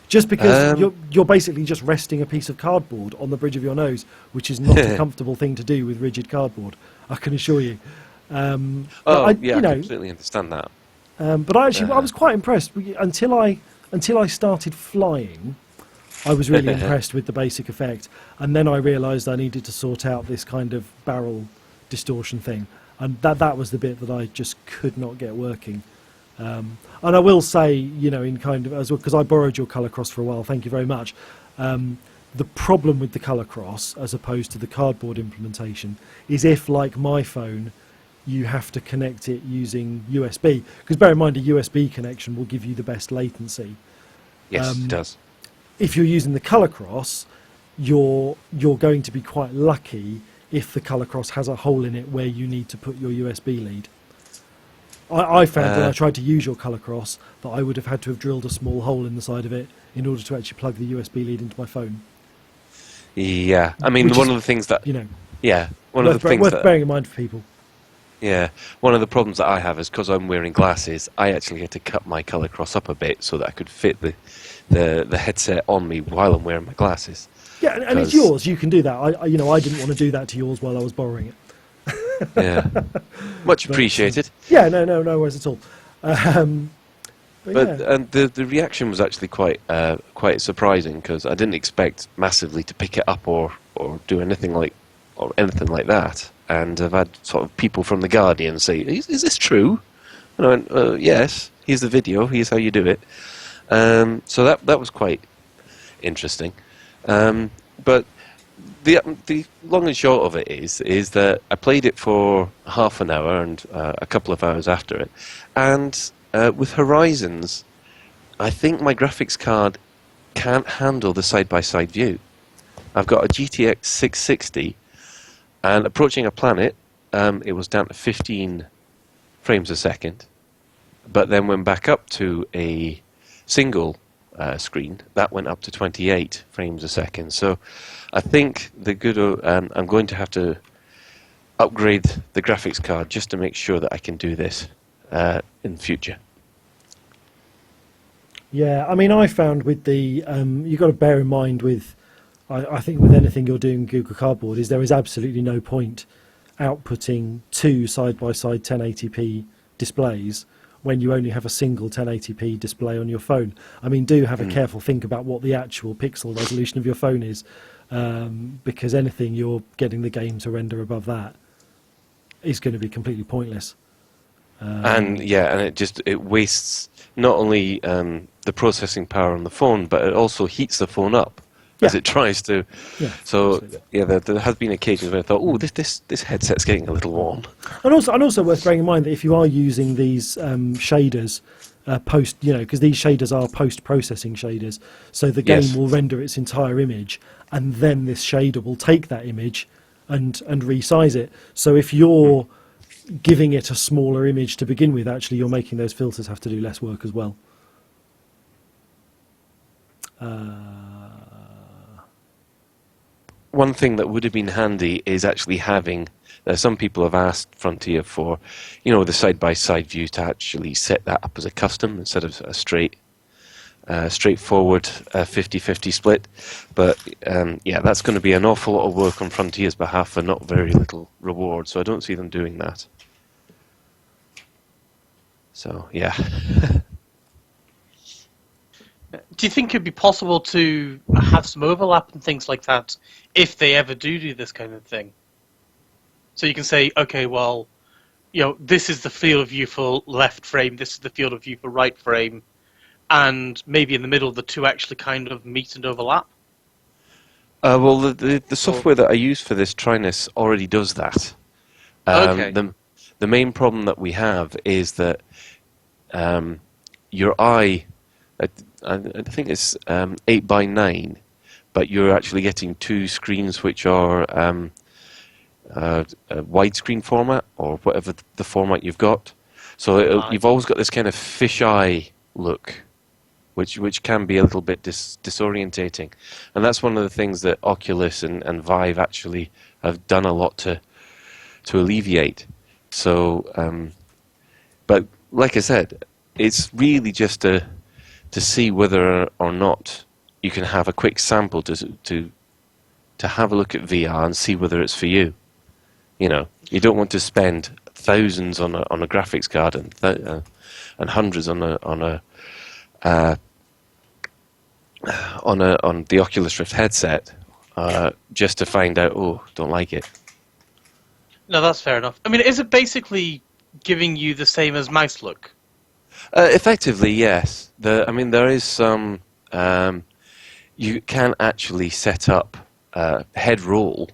Just because you're basically just resting a piece of cardboard on the bridge of your nose, which is not a comfortable thing to do with rigid cardboard, I can assure you. I completely understand that. But I was quite impressed until I started flying. I was really impressed with the basic effect, and then I realised I needed to sort out this kind of barrel distortion thing, and that was the bit that I just could not get working. And I will say, in kind of as well, because I borrowed your Colour Cross for a while. Thank you very much. The problem with the Colour Cross, as opposed to the cardboard implementation, is if, like my phone, you have to connect it using USB. Because bear in mind, a USB connection will give you the best latency. Yes, it does. If you're using the Colour Cross, you're going to be quite lucky if the Colour Cross has a hole in it where you need to put your USB lead. I found when I tried to use your Colour Cross that I would have had to have drilled a small hole in the side of it in order to actually plug the USB lead into my phone. Yeah, I mean, one of the things that worth bearing in mind for people. Yeah, one of the problems that I have is because I'm wearing glasses, I actually had to cut my Colour Cross up a bit so that I could fit the headset on me while I'm wearing my glasses. Yeah, and it's yours. You can do that. I didn't want to do that to yours while I was borrowing it. Yeah, much appreciated. Yeah, no worries at all. And the reaction was actually quite surprising because I didn't expect massively to pick it up or do anything like that. And I've had sort of people from the Guardian say, "Is this true?" And I went, "Yes. Here's the video. Here's how you do it." So that was quite interesting. But the long and short of it is that I played it for half an hour and a couple of hours after it, and with Horizons, I think my graphics card can't handle the side-by-side view. I've got a GTX 660, and approaching a planet, it was down to 15 frames a second, but then when back up to a single screen, that went up to 28 frames a second. So I think I'm going to have to upgrade the graphics card just to make sure that I can do this in the future. Yeah, I mean, I found with the you've got to bear in mind with I think with anything you're doing Google Cardboard is there is absolutely no point outputting two side-by-side 1080p displays when you only have a single 1080p display on your phone. I mean, do have a careful think about what the actual pixel resolution of your phone is, because anything you're getting the game to render above that is going to be completely pointless. And it wastes not only the processing power on the phone, but it also heats the phone up as it tries to. Yeah, so absolutely. there has been occasions where I thought, "Oh, this headset's getting a little warm." And also worth bearing in mind that if you are using these shaders because these shaders are post-processing shaders, so the game will render its entire image, and then this shader will take that image and resize it. So if you're giving it a smaller image to begin with, actually you're making those filters have to do less work as well. one thing that would have been handy is actually having. Some people have asked Frontier for, the side-by-side view to actually set that up as a custom instead of a straightforward 50-50 split. But yeah, that's going to be an awful lot of work on Frontier's behalf for not very little reward. So I don't see them doing that. So yeah. Do you think it'd be possible to have some overlap and things like that if they ever do this kind of thing? So you can say, okay, well, this is the field of view for left frame, this is the field of view for right frame, and maybe in the middle the two actually kind of meet and overlap? Well, the software that I use for this Trinus already does that. Okay. The main problem that we have is that your eye, I think it's 8:9, but you're actually getting two screens which are a widescreen format or whatever the format you've got. So you've always got this kind of fisheye look, which can be a little bit disorientating, and that's one of the things that Oculus and Vive actually have done a lot to alleviate. So, but like I said, it's really just to see whether or not you can have a quick sample to have a look at VR and see whether it's for you. You don't want to spend thousands on a graphics card and hundreds on the Oculus Rift headset just to find out, don't like it. No, that's fair enough. I mean, is it basically giving you the same as mouse look? Effectively, yes. There is some. You can actually set up head roll,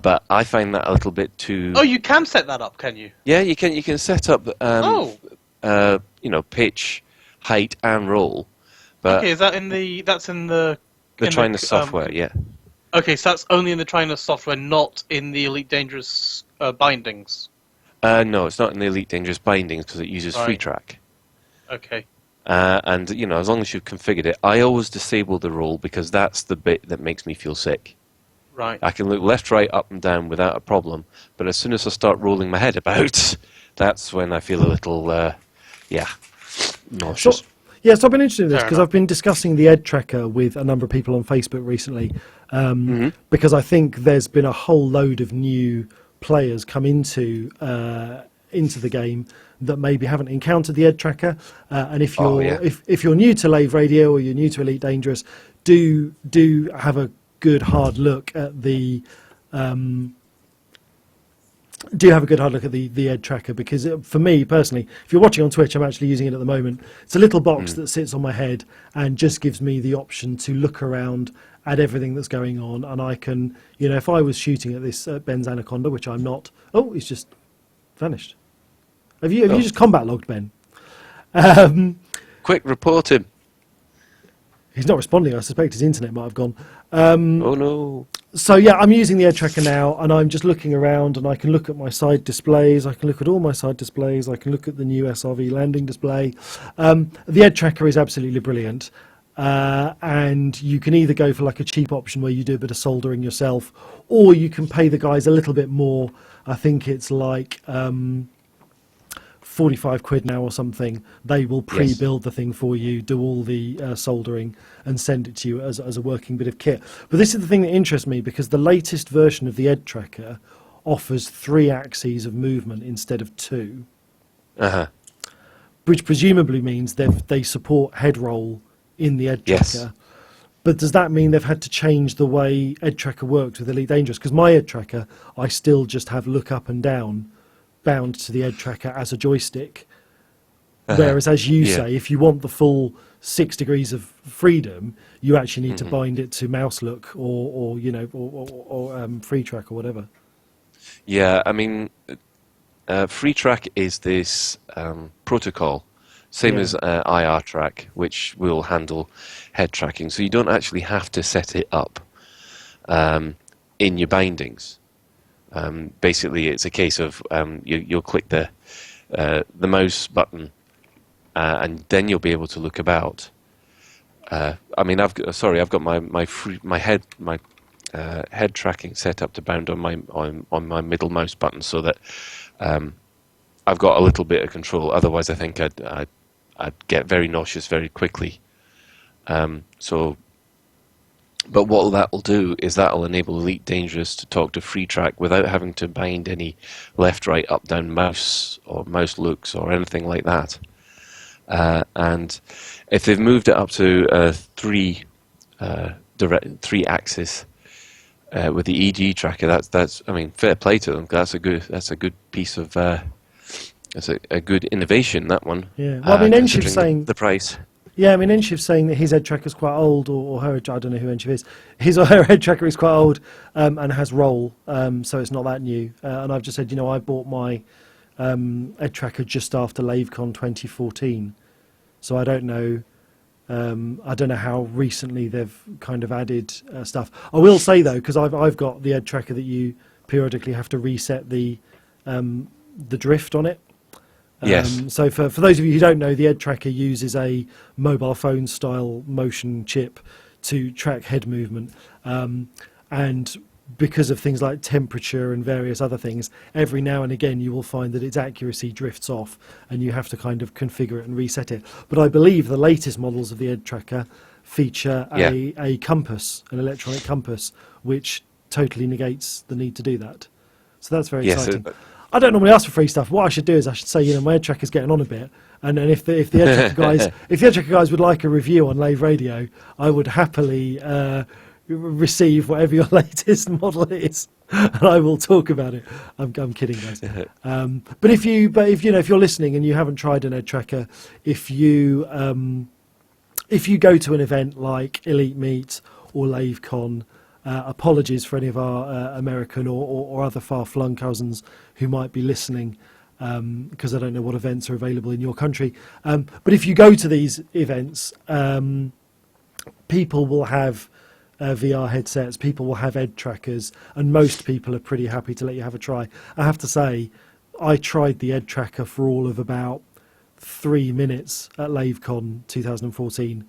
but I find that a little bit too. Oh, you can set that up, can you? Yeah, you can. You can set up. Pitch, height, and roll. But Okay, is that in the? That's in the. the in Trinus software, yeah. Okay, so that's only in the Trinus software, not in the Elite Dangerous bindings. No, it's not in the Elite Dangerous bindings because it uses Right. FreeTrack. Okay. And as long as you've configured it, I always disable the roll because that's the bit that makes me feel sick. Right. I can look left, right, up, and down without a problem, but as soon as I start rolling my head about, that's when I feel a little, nauseous. Yes, I've been interested in this Fair because enough. I've been discussing the Ed Tracker with a number of people on Facebook recently, because I think there's been a whole load of new players come into the game that maybe haven't encountered the Ed Tracker, and if you're if you're new to Lave Radio or you're new to Elite Dangerous, do have a good hard look at the Ed Tracker, because for me personally, if you're watching on Twitch, I'm actually using it at the moment. It's a little box that sits on my head and just gives me the option to look around at everything that's going on, and I can, if I was shooting at this Ben's Anaconda, which I'm not. Oh, he's just vanished. Have you just combat logged Ben? Quick, report him. He's not responding. I suspect his internet might have gone. Oh no. So yeah, I'm using the Ed Tracker now, and I'm just looking around, and I can look at my side displays. I can look at all my side displays. I can look at the new SRV landing display. The Ed Tracker is absolutely brilliant, and you can either go for like a cheap option where you do a bit of soldering yourself, or you can pay the guys a little bit more. I think it's like 45 quid now or something. They will pre-build the thing for you, do all the soldering, and send it to you as a working bit of kit. But this is the thing that interests me, because the latest version of the Ed Tracker offers 3 axes of movement instead of 2, which presumably means they support head roll in the Ed Tracker. Yes. But does that mean they've had to change the way Ed Tracker works with Elite Dangerous? Because my Ed Tracker, I still just have look up and down bound to the Ed Tracker as a joystick. Whereas, as you say, if you want the full 6 degrees of freedom, you actually need to bind it to mouse look or FreeTrack or whatever. Yeah, I mean, FreeTrack is this protocol, same as IR Track, which will handle head tracking. So you don't actually have to set it up in your bindings. Basically, it's a case of you'll click the mouse button, and then you'll be able to look about. I mean, I've got my head tracking set up to bound on my middle mouse button, so that I've got a little bit of control. Otherwise, I think I'd get very nauseous very quickly. But what that will do is that will enable Elite Dangerous to talk to Free Track without having to bind any left, right, up, down mouse or mouse looks or anything like that. And if they've moved it up to three axis with the EG tracker, that's I mean, fair play to them. That's a good piece of that's a good innovation, that one. Yeah. Well, I mean, Enshiv's considering saying the price. Yeah, I mean, Enshiv's saying that his head tracker's quite old, or her, I don't know who Enshiv is. His or her head tracker is quite old and has roll, so it's not that new. And I've just said, I bought my head tracker just after LaveCon 2014, so I don't know. I don't know how recently they've kind of added stuff. I will say though, because I've got the head tracker that you periodically have to reset the drift on it. Yes. So for those of you who don't know, the Ed Tracker uses a mobile phone style motion chip to track head movement, and because of things like temperature and various other things, every now and again you will find that its accuracy drifts off and you have to kind of configure it and reset it. But I believe the latest models of the Ed Tracker feature a compass, an electronic compass, which totally negates the need to do that. So that's very exciting. I don't normally ask for free stuff. What I should do is I should say, my Ed Tracker's getting on a bit, and then if the Ed Tracker guys, if the Ed Tracker guys would like a review on Lave Radio, I would happily receive whatever your latest model is, and I will talk about it. I'm kidding, guys. But if you're listening and you haven't tried an Ed Tracker, if you go to an event like Elite Meet or LaveCon, apologies for any of our American or other far-flung cousins who might be listening, because I don't know what events are available in your country. But if you go to these events, people will have VR headsets, people will have Ed Trackers, and most people are pretty happy to let you have a try. I have to say, I tried the Ed Tracker for all of about 3 minutes at LaveCon 2014,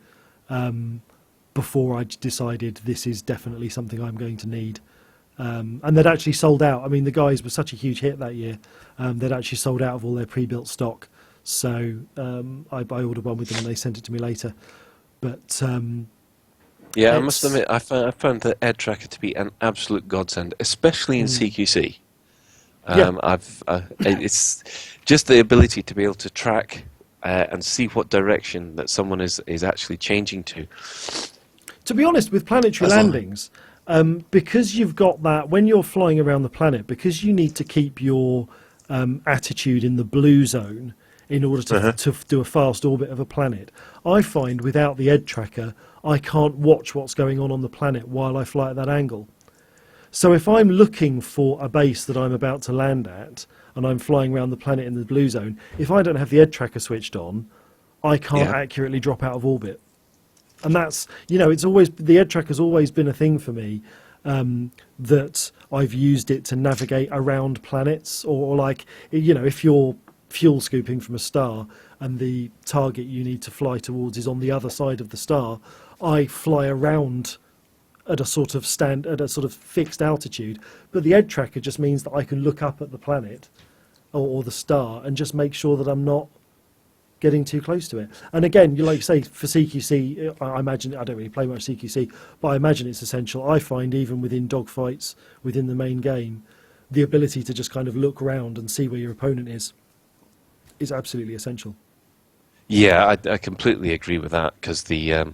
before I decided this is definitely something I'm going to need. And they'd actually sold out. I mean, the guys were such a huge hit that year. They'd actually sold out of all their pre-built stock. So I ordered one with them and they sent it to me later. But yeah, I must admit, I found the Ed Tracker to be an absolute godsend, especially in CQC. It's just the ability to be able to track and see what direction that someone is actually changing to. To be honest, with planetary landings, because you've got that, when you're flying around the planet, because you need to keep your attitude in the blue zone in order to do a fast orbit of a planet, I find without the Ed Tracker, I can't watch what's going on the planet while I fly at that angle. So if I'm looking for a base that I'm about to land at, and I'm flying around the planet in the blue zone, if I don't have the Ed Tracker switched on, I can't accurately drop out of orbit. And that's, it's always, the Ed Tracker's always been a thing for me, that I've used it to navigate around planets, or like, if you're fuel scooping from a star and the target you need to fly towards is on the other side of the star, I fly around at a sort of fixed altitude. But the Ed Tracker just means that I can look up at the planet or the star and just make sure that I'm not getting too close to it. And again, you say, for CQC, I imagine, I don't really play much CQC, but I imagine it's essential. I find even within dogfights, within the main game, the ability to just kind of look around and see where your opponent is absolutely essential. Yeah, I completely agree with that, because the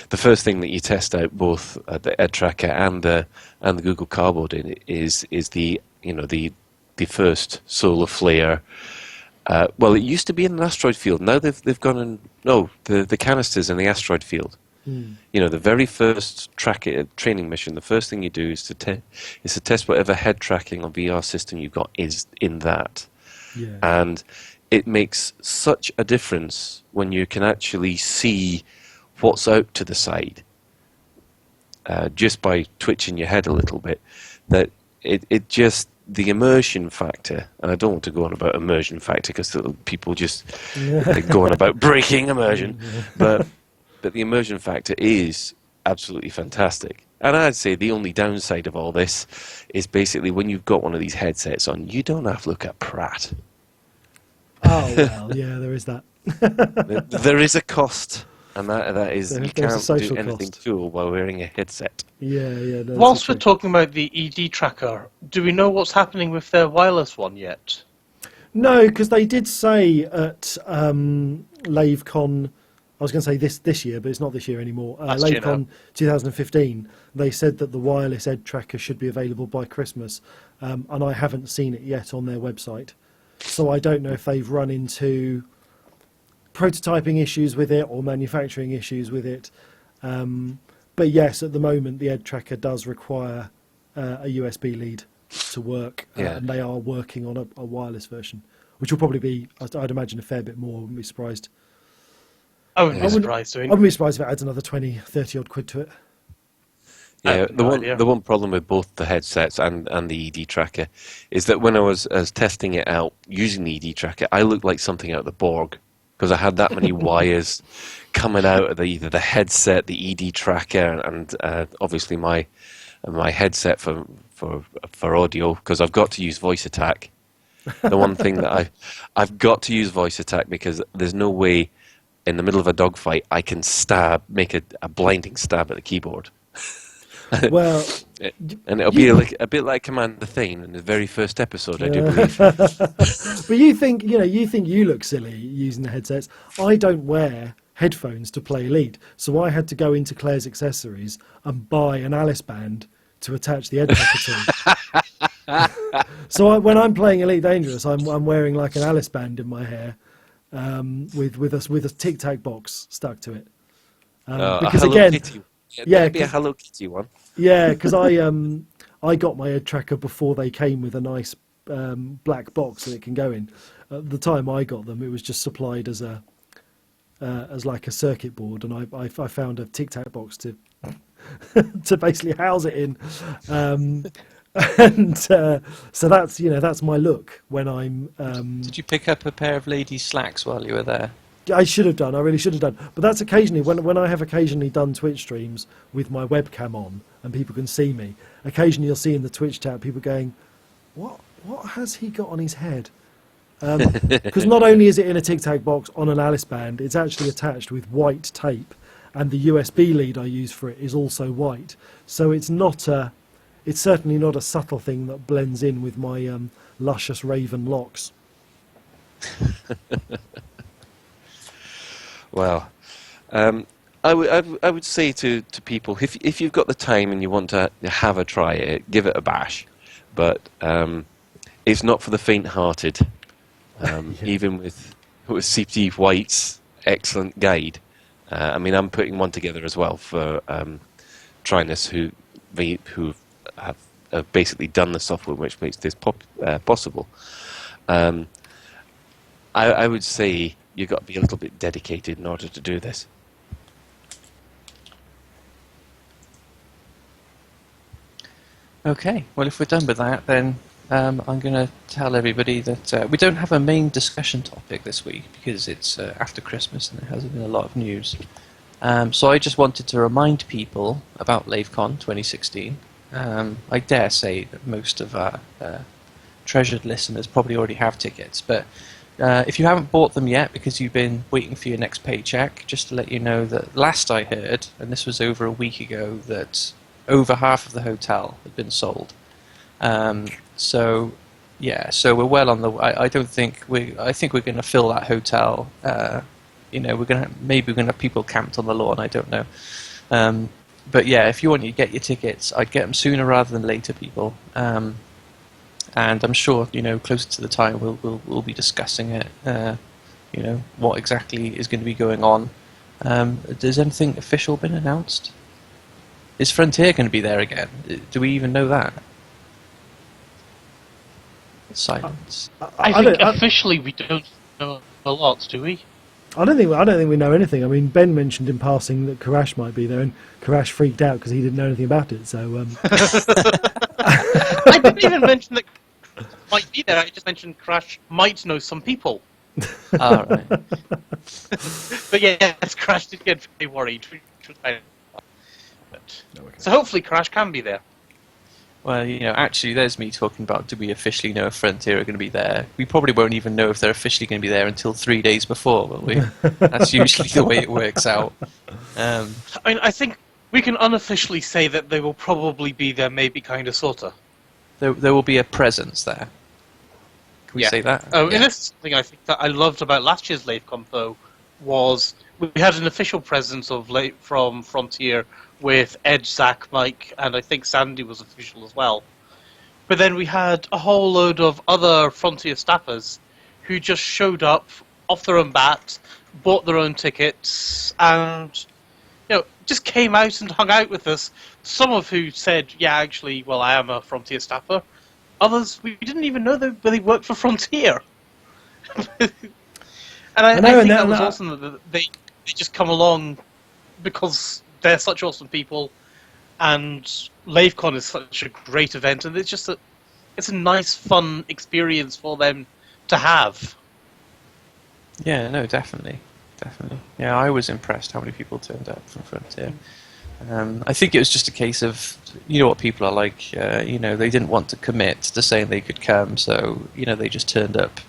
first thing that you test out, both the Ed Tracker and the Google Cardboard in it, is the first solar flare. Well, it used to be in an asteroid field. Now they've gone and the canisters in the asteroid field. The very first training mission. The first thing you do is to test whatever head tracking or VR system you've got is in that. Yeah. And it makes such a difference when you can actually see what's out to the side, just by twitching your head a little bit. That it just, the immersion factor, and I don't want to go on about immersion factor because people just go on about breaking immersion, but the immersion factor is absolutely fantastic. And I'd say the only downside of all this is basically when you've got one of these headsets on, you don't have to look at Pratt. Oh well, yeah, there is that. There is a cost, and that is you There's a can't social do anything cost. cool while wearing a headset. Yeah, yeah. No, Whilst we're that's talking about the ED tracker, do we know what's happening with their wireless one yet? no, because they did say at LaveCon, I was going to say this year, but it's not this year anymore. Last year LaveCon now. 2015, they said that the wireless Ed tracker should be available by Christmas, and I haven't seen it yet on their website. So I don't know if they've run into prototyping issues with it or manufacturing issues with it. But yes, at the moment, the Ed tracker does require a USB lead to work, Yeah. and they are working on a wireless version, which will probably be, I'd imagine, a fair bit more. I wouldn't be surprised. I wouldn't Yeah. be surprised. I I mean, wouldn't be surprised if it adds another 20, 30 odd quid to it. I Yeah, have no idea. the one problem with both the headsets and the ED tracker is that when I was testing it out using the ED tracker, I looked like something out of the Borg because I had that many wires coming out of either the headset, the ED tracker, and obviously my headset for audio because I've got to use voice attack. The one thing that I've got to use voice attack because there's no way in the middle of a dogfight I can make a blinding stab at the keyboard. Well, And it'll be a bit like Commander Thane in the very first episode, I do believe. but you think you look silly using the headsets. I don't wear headphones to play Elite, so I had to go into Claire's Accessories and buy an Alice band to attach the Ed tracker to. So when I'm playing Elite Dangerous, I'm wearing like an Alice band in my hair, with a Tic Tac box stuck to it. A Because Hello again, Kitty. yeah, Maybe a 'cause- Hello Kitty one. yeah, because I got my Ed tracker before they came with a nice black box that it can go in. At the time I got them, it was just supplied as like a circuit board, and I found a Tic Tac box to to basically house it in, and so that's my look when I'm. Did you pick up a pair of ladies' slacks while you were there? I should have done. I really should have done. But that's occasionally when I have occasionally done Twitch streams with my webcam on and people can see me. Occasionally, you'll see in the Twitch chat people going, "What has he got on his head?" Because not only is it in a Tic Tac box on an Alice band, it's actually attached with white tape, and the USB lead I use for it is also white. So it's certainly not a subtle thing that blends in with my luscious raven locks. Well, I would say to people if you've got the time and you want to have a try at it, give it a bash, but it's not for the faint-hearted. Even with CPT White's excellent guide, I mean I'm putting one together as well for Trinus who have basically done the software which makes this possible. I would say you've got to be a little bit dedicated in order to do this. Okay, well, if we're done with that, then I'm going to tell everybody that we don't have a main discussion topic this week because it's after Christmas and there hasn't been a lot of news. So I just wanted to remind people about LaveCon 2016. I dare say that most of our treasured listeners probably already have tickets, but if you haven't bought them yet because you've been waiting for your next paycheck, just to let you know that last I heard, and this was over a week ago, that over half of the hotel had been sold. So we're well on the. I think we're going to fill that hotel. We're going to have people camped on the lawn. I don't know. But yeah, if you want to get your tickets, I'd get them sooner rather than later, people. And I'm sure, closer to the time, we'll be discussing it. What exactly is going to be going on. Has anything official been announced? Is Frontier going to be there again? Do we even know that? Silence. I think officially we don't know a lot, do we? I don't think we know anything. I mean, Ben mentioned in passing that Karash might be there, and Karash freaked out because he didn't know anything about it. So I didn't even mention that might be there. I just mentioned Crash might know some people. All right. But yes, Crash did get very worried. So hopefully Crash can be there. Well, actually, there's me talking about, do we officially know if Frontier are going to be there? We probably won't even know if they're officially going to be there until 3 days before, will we? That's usually the way it works out. I mean, I think we can unofficially say that they will probably be there, maybe, kind of, sorta. There will be a presence there. Can we say that? Oh, and this is something I think that I loved about last year's LaveCon, though, was we had an official presence from Frontier with Ed, Zach, Mike, and I think Sandy was official as well. But then we had a whole load of other Frontier staffers who just showed up off their own bat, bought their own tickets, and just came out and hung out with us. Some of who said, yeah, actually, well, I am a Frontier staffer. Others, we didn't even know that they worked for Frontier. And I think that was awesome that they just come along because they're such awesome people, and LaveCon is such a great event, and it's a nice, fun experience for them to have. Yeah, no, definitely. Yeah, I was impressed how many people turned up from Frontier. I think it was just a case of, what people are like, they didn't want to commit to saying they could come, so, they just turned up,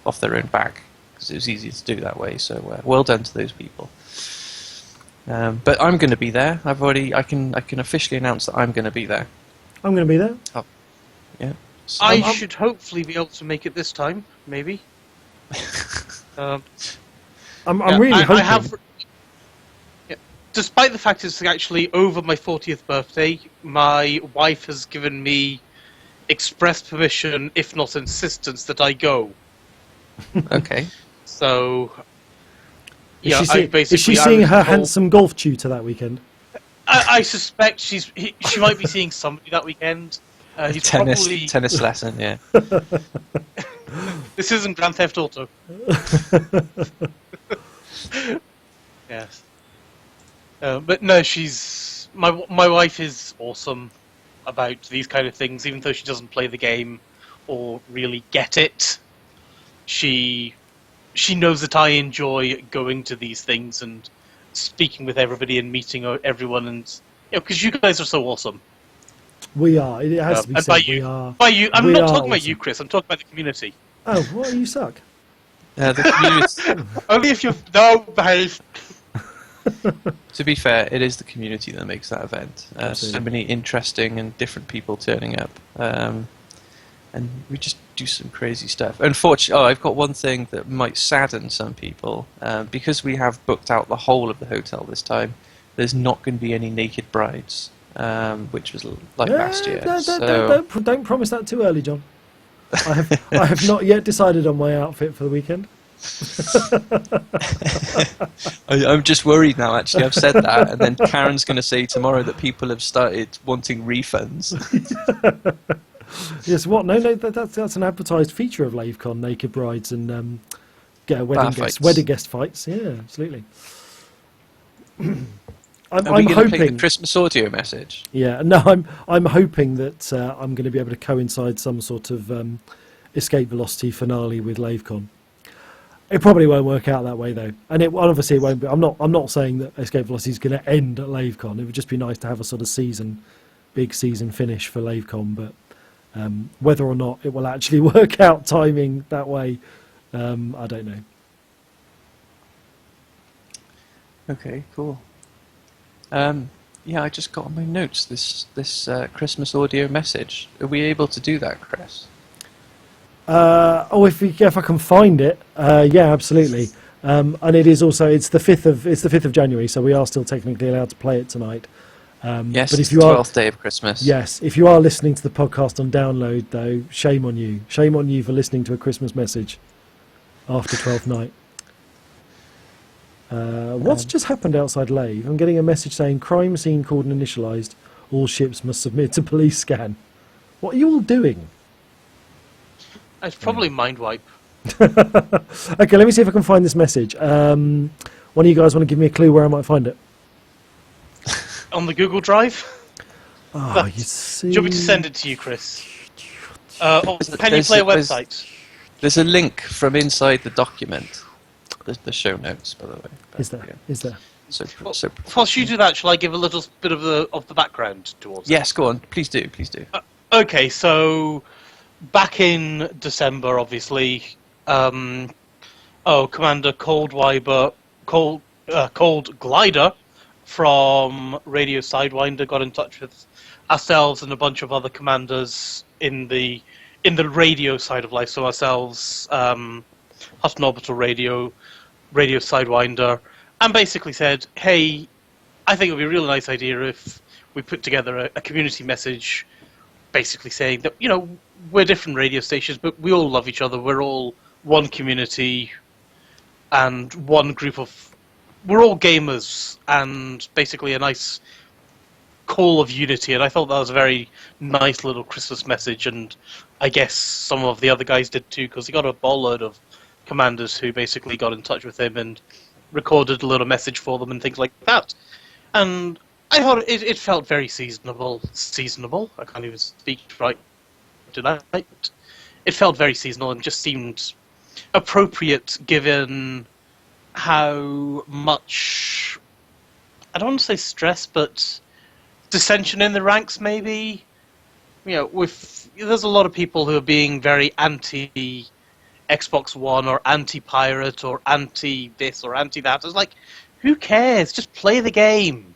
off their own back, because it was easy to do that way, so well done to those people. But I'm going to be there. I can officially announce that I'm going to be there. I'm going to be there. Oh, yeah. So I should hopefully be able to make it this time, maybe. I'm really hoping. Despite the fact it's actually over my 40th birthday, my wife has given me express permission, if not insistence, that I go. Okay. So, Is she seeing her handsome golf tutor that weekend? I suspect she might be seeing somebody that weekend. He's tennis lesson, yeah. This isn't Grand Theft Auto. Yes. But no, she's my wife is awesome about these kind of things, even though she doesn't play the game or really get it. She knows that I enjoy going to these things and speaking with everybody and meeting everyone, and because you guys are so awesome. We are. It has to be said. By you, I'm not talking about you, Chris. I'm talking about the community. Oh, what? You suck. The community. Only if you behave. To be fair, it is the community that makes that event. So many interesting and different people turning up, and we just do some crazy stuff. Unfortunately, I've got one thing that might sadden some people. Because we have booked out the whole of the hotel this time, there's not going to be any naked brides, which was like last year. Don't promise that too early, John. I have not yet decided on my outfit for the weekend. I'm just worried now, actually. I've said that, and then Karen's going to say tomorrow that people have started wanting refunds. Yes, what? No, that's an advertised feature of LaveCon, naked brides and wedding guest fights. Yeah, absolutely. I'm hoping play the Christmas audio message. Yeah, no, I'm hoping that I'm going to be able to coincide some sort of escape velocity finale with LaveCon. It probably won't work out that way though, and obviously it won't be. I'm not saying that escape velocity is going to end at LaveCon. It would just be nice to have a sort of big season finish for LaveCon, but whether or not it will actually work out timing that way, I don't know. Okay, cool. Yeah, I just got on my notes this Christmas audio message. Are we able to do that, Chris? If I can find it, yeah, absolutely. And it's the 5th of January, so we are still technically allowed to play it tonight. Yes, but it's the 12th day of Christmas. Yes, if you are listening to the podcast on download, though, shame on you. Shame on you for listening to a Christmas message after 12th night. What's just happened outside Lave? I'm getting a message saying crime scene called and initialised. All ships must submit to police scan. What are you all doing? It's probably mind wipe. Okay, let me see if I can find this message. One of you guys want to give me a clue where I might find it? On the Google Drive? Oh, you see. Do you want me to send it to you, Chris? Or can you play a website? There's a link from inside the document. The show notes, by the way. Is there? Whilst you do that, shall I give a little bit of the background towards it? Yes, go on. Please do. Okay, so back in December, obviously, Commander Cold Glider from Radio Sidewinder got in touch with ourselves and a bunch of other commanders in the radio side of life. So ourselves, Hutton Orbital Radio Sidewinder, and basically said, hey, I think it would be a really nice idea if we put together a community message basically saying that, we're different radio stations, but we all love each other. We're all one community and one group of... We're all gamers, and basically a nice call of unity. And I thought that was a very nice little Christmas message, and I guess some of the other guys did too, because he got a boatload of commanders who basically got in touch with him and recorded a little message for them and things like that. And I thought it felt very seasonable. I can't even speak right tonight. It felt very seasonal and just seemed appropriate given how much, I don't want to say stress, but dissension in the ranks maybe. There's a lot of people who are being very anti Xbox One or anti-pirate or anti-this or anti-that. It's like, who cares? Just play the game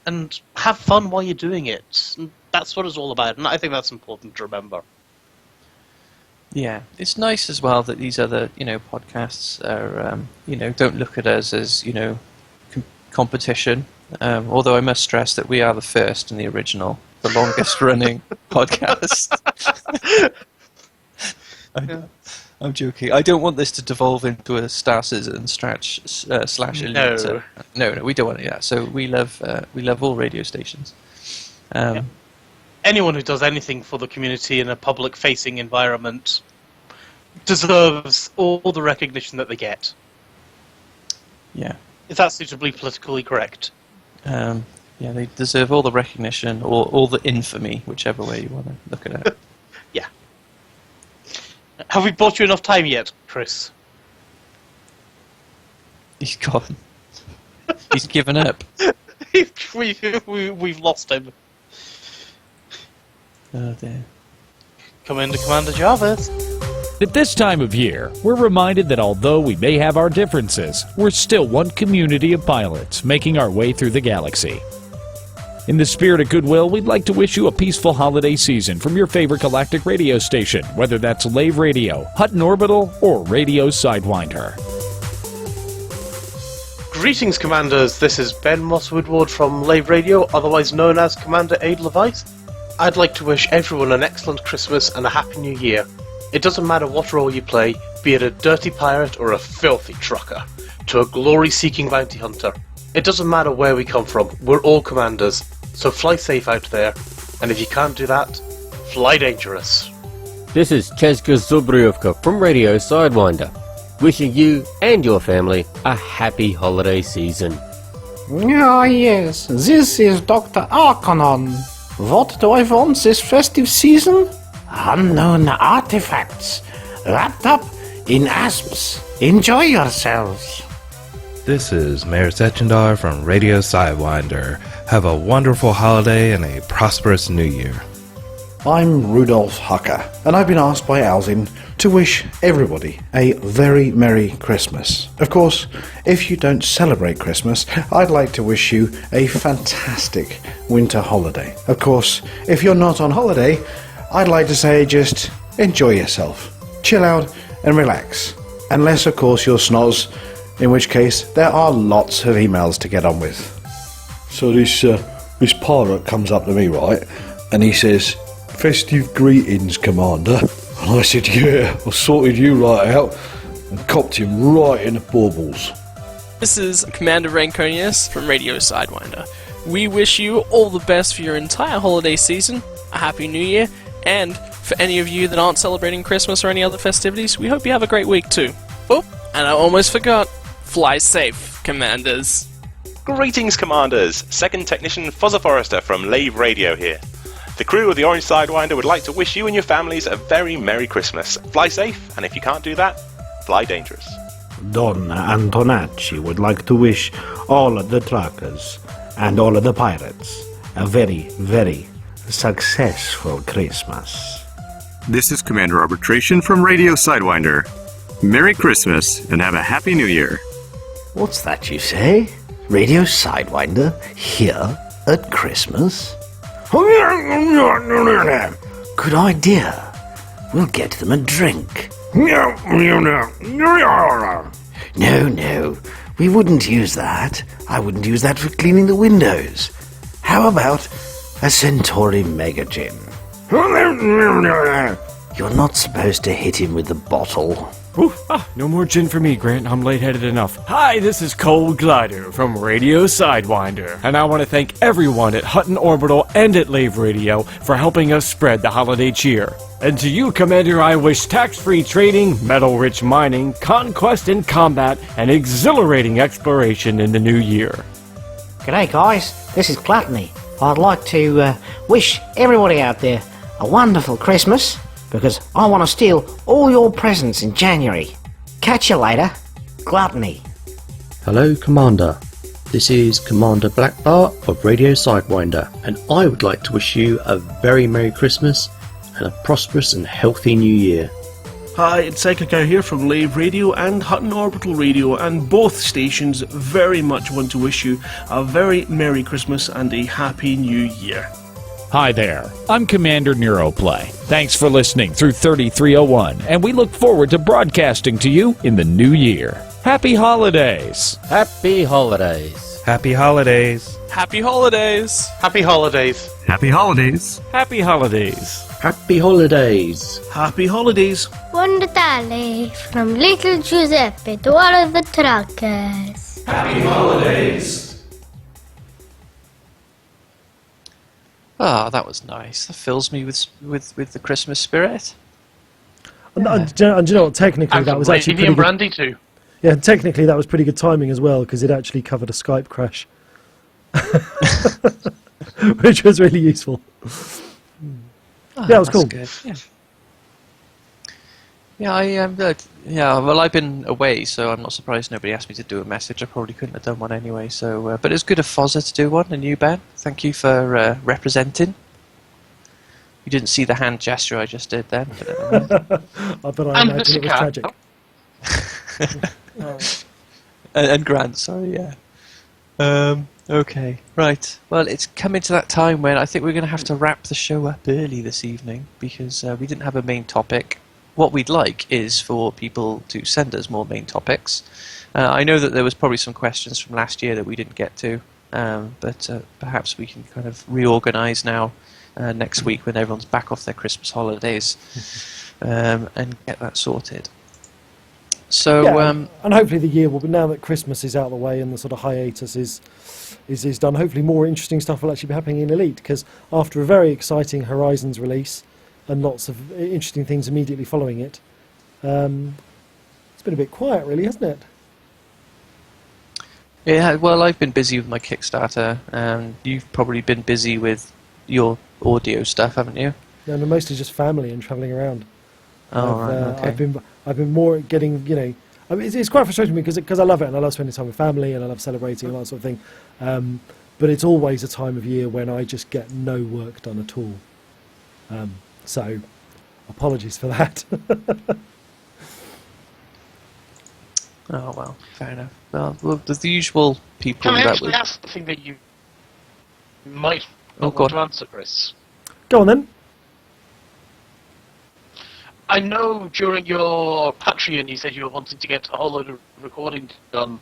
and have fun while you're doing it. And that's what it's all about, and I think that's important to remember. Yeah, it's nice as well that these other, podcasts are, don't look at us as, competition. Although I must stress that we are the first and the original, the longest running podcast. I'm joking. I don't want this to devolve into a Star Citizen slash Elite. No, we don't want it. Yeah, so we love all radio stations. Yeah. Anyone who does anything for the community in a public-facing environment deserves all the recognition that they get. Yeah. Is that suitably politically correct? Yeah, they deserve all the recognition or all the infamy, whichever way you want to look at it. Yeah. Have we bought you enough time yet, Chris? He's gone. He's given up. We've lost him. Oh dear. Commander Jarvis. At this time of year, we're reminded that although we may have our differences, we're still one community of pilots making our way through the galaxy. In the spirit of goodwill, we'd like to wish you a peaceful holiday season from your favorite galactic radio station, whether that's Lave Radio, Hutton Orbital, or Radio Sidewinder. Greetings, Commanders. This is Ben Moss Woodward from Lave Radio, otherwise known as Commander Aid Levice. I'd like to wish everyone an excellent Christmas and a Happy New Year. It doesn't matter what role you play, be it a dirty pirate or a filthy trucker, to a glory-seeking bounty hunter. It doesn't matter where we come from, we're all commanders, so fly safe out there, and if you can't do that, fly dangerous. This is Cheska Zubriovka from Radio Sidewinder, wishing you and your family a happy holiday season. Ah yes, this is Dr. Arcanon. What do I want this festive season? Unknown artifacts, wrapped up in asps. Enjoy yourselves. This is Mayor Sechendar from Radio Sidewinder. Have a wonderful holiday and a prosperous new year. I'm Rudolph Hucker, and I've been asked by Alzin to wish everybody a very Merry Christmas. Of course, if you don't celebrate Christmas, I'd like to wish you a fantastic winter holiday. Of course, if you're not on holiday, I'd like to say just enjoy yourself. Chill out and relax. Unless, of course, you're snoz, in which case there are lots of emails to get on with. So this pirate comes up to me, right, and he says, "Festive greetings, Commander." And I said, "Yeah, I sorted you right out," and copped him right in the baubles. This is Commander Ranconius from Radio Sidewinder. We wish you all the best for your entire holiday season, a Happy New Year, and for any of you that aren't celebrating Christmas or any other festivities, we hope you have a great week too. Oh, and I almost forgot. Fly safe, Commanders. Greetings, Commanders. Second Technician Fuzzer Forrester from Lave Radio here. The crew of the Orange Sidewinder would like to wish you and your families a very Merry Christmas. Fly safe, and if you can't do that, fly dangerous. Donna Antonacci would like to wish all of the truckers and all of the pirates a very, very successful Christmas. This is Commander Arbitration from Radio Sidewinder. Merry Christmas and have a Happy New Year. What's that you say? Radio Sidewinder here at Christmas? Good idea. We'll get them a drink. No, we wouldn't use that. I wouldn't use that for cleaning the windows. How about a Centauri Mega Gin? You're not supposed to hit him with the bottle. No more gin for me, Grant. I'm lightheaded enough. Hi, this is Cold Glider from Radio Sidewinder, and I want to thank everyone at Hutton Orbital and at Lave Radio for helping us spread the holiday cheer. And to you, Commander, I wish tax-free trading, metal-rich mining, conquest and combat, and exhilarating exploration in the new year. G'day guys, this is Gluttony. I'd like to wish everybody out there a wonderful Christmas, because I want to steal all your presents in January. Catch you later. Gluttony. Hello, Commander. This is Commander Blackbar of Radio Sidewinder, and I would like to wish you a very Merry Christmas and a prosperous and healthy New Year. Hi, it's Psychico here from Lave Radio and Hutton Orbital Radio, and both stations very much want to wish you a very Merry Christmas and a Happy New Year. Hi there, I'm Commander Neuroplay. Thanks for listening through 3301, and we look forward to broadcasting to you in the new year. Happy holidays! Happy holidays! Happy holidays! Happy holidays! Happy holidays! Happy holidays! Happy holidays! Happy holidays! Happy holidays! Buon Natale from Little Giuseppe to all of the truckers. Happy holidays! Ah, that was nice. That fills me with the Christmas spirit. And do you know what? Technically, that was actually pretty and good. brandy too. Yeah, technically that was pretty good timing as well, because it actually covered a Skype crash, which was really useful. Yeah, it was cool. Good. Yeah, well, I've been away, so I'm not surprised nobody asked me to do a message. I probably couldn't have done one anyway. So, but it's good of Fozza to do one, and you, Ben. Thank you for representing. You didn't see the hand gesture I just did then. But I imagine it was tragic. And Grant, sorry, yeah. Okay, right. Well, it's coming to that time when I think we're going to have to wrap the show up early this evening, because we didn't have a main topic. What we'd like is for people to send us more main topics. I know that there was probably some questions from last year that we didn't get to, but perhaps we can kind of reorganise now next week when everyone's back off their Christmas holidays and get that sorted. So, yeah, and hopefully the year will be, now that Christmas is out of the way and the sort of hiatus is done, hopefully more interesting stuff will actually be happening in Elite, because after a very exciting Horizons release and lots of interesting things immediately following it, it's been a bit quiet really, hasn't it? Yeah, well, I've been busy with my Kickstarter, and you've probably been busy with your audio stuff, haven't you? No, mostly just family and travelling around. Oh, right, okay. I've been more getting, I mean, it's quite frustrating me because I love it and I love spending time with family and I love celebrating and that sort of thing. But it's always a time of year when I just get no work done at all. So, apologies for that. Oh, well, fair enough. Well, there's the usual people Can I that actually ask something that you might not go want to on. answer, Chris? Go on then. I know during your Patreon you said you were wanting to get a whole load of recording done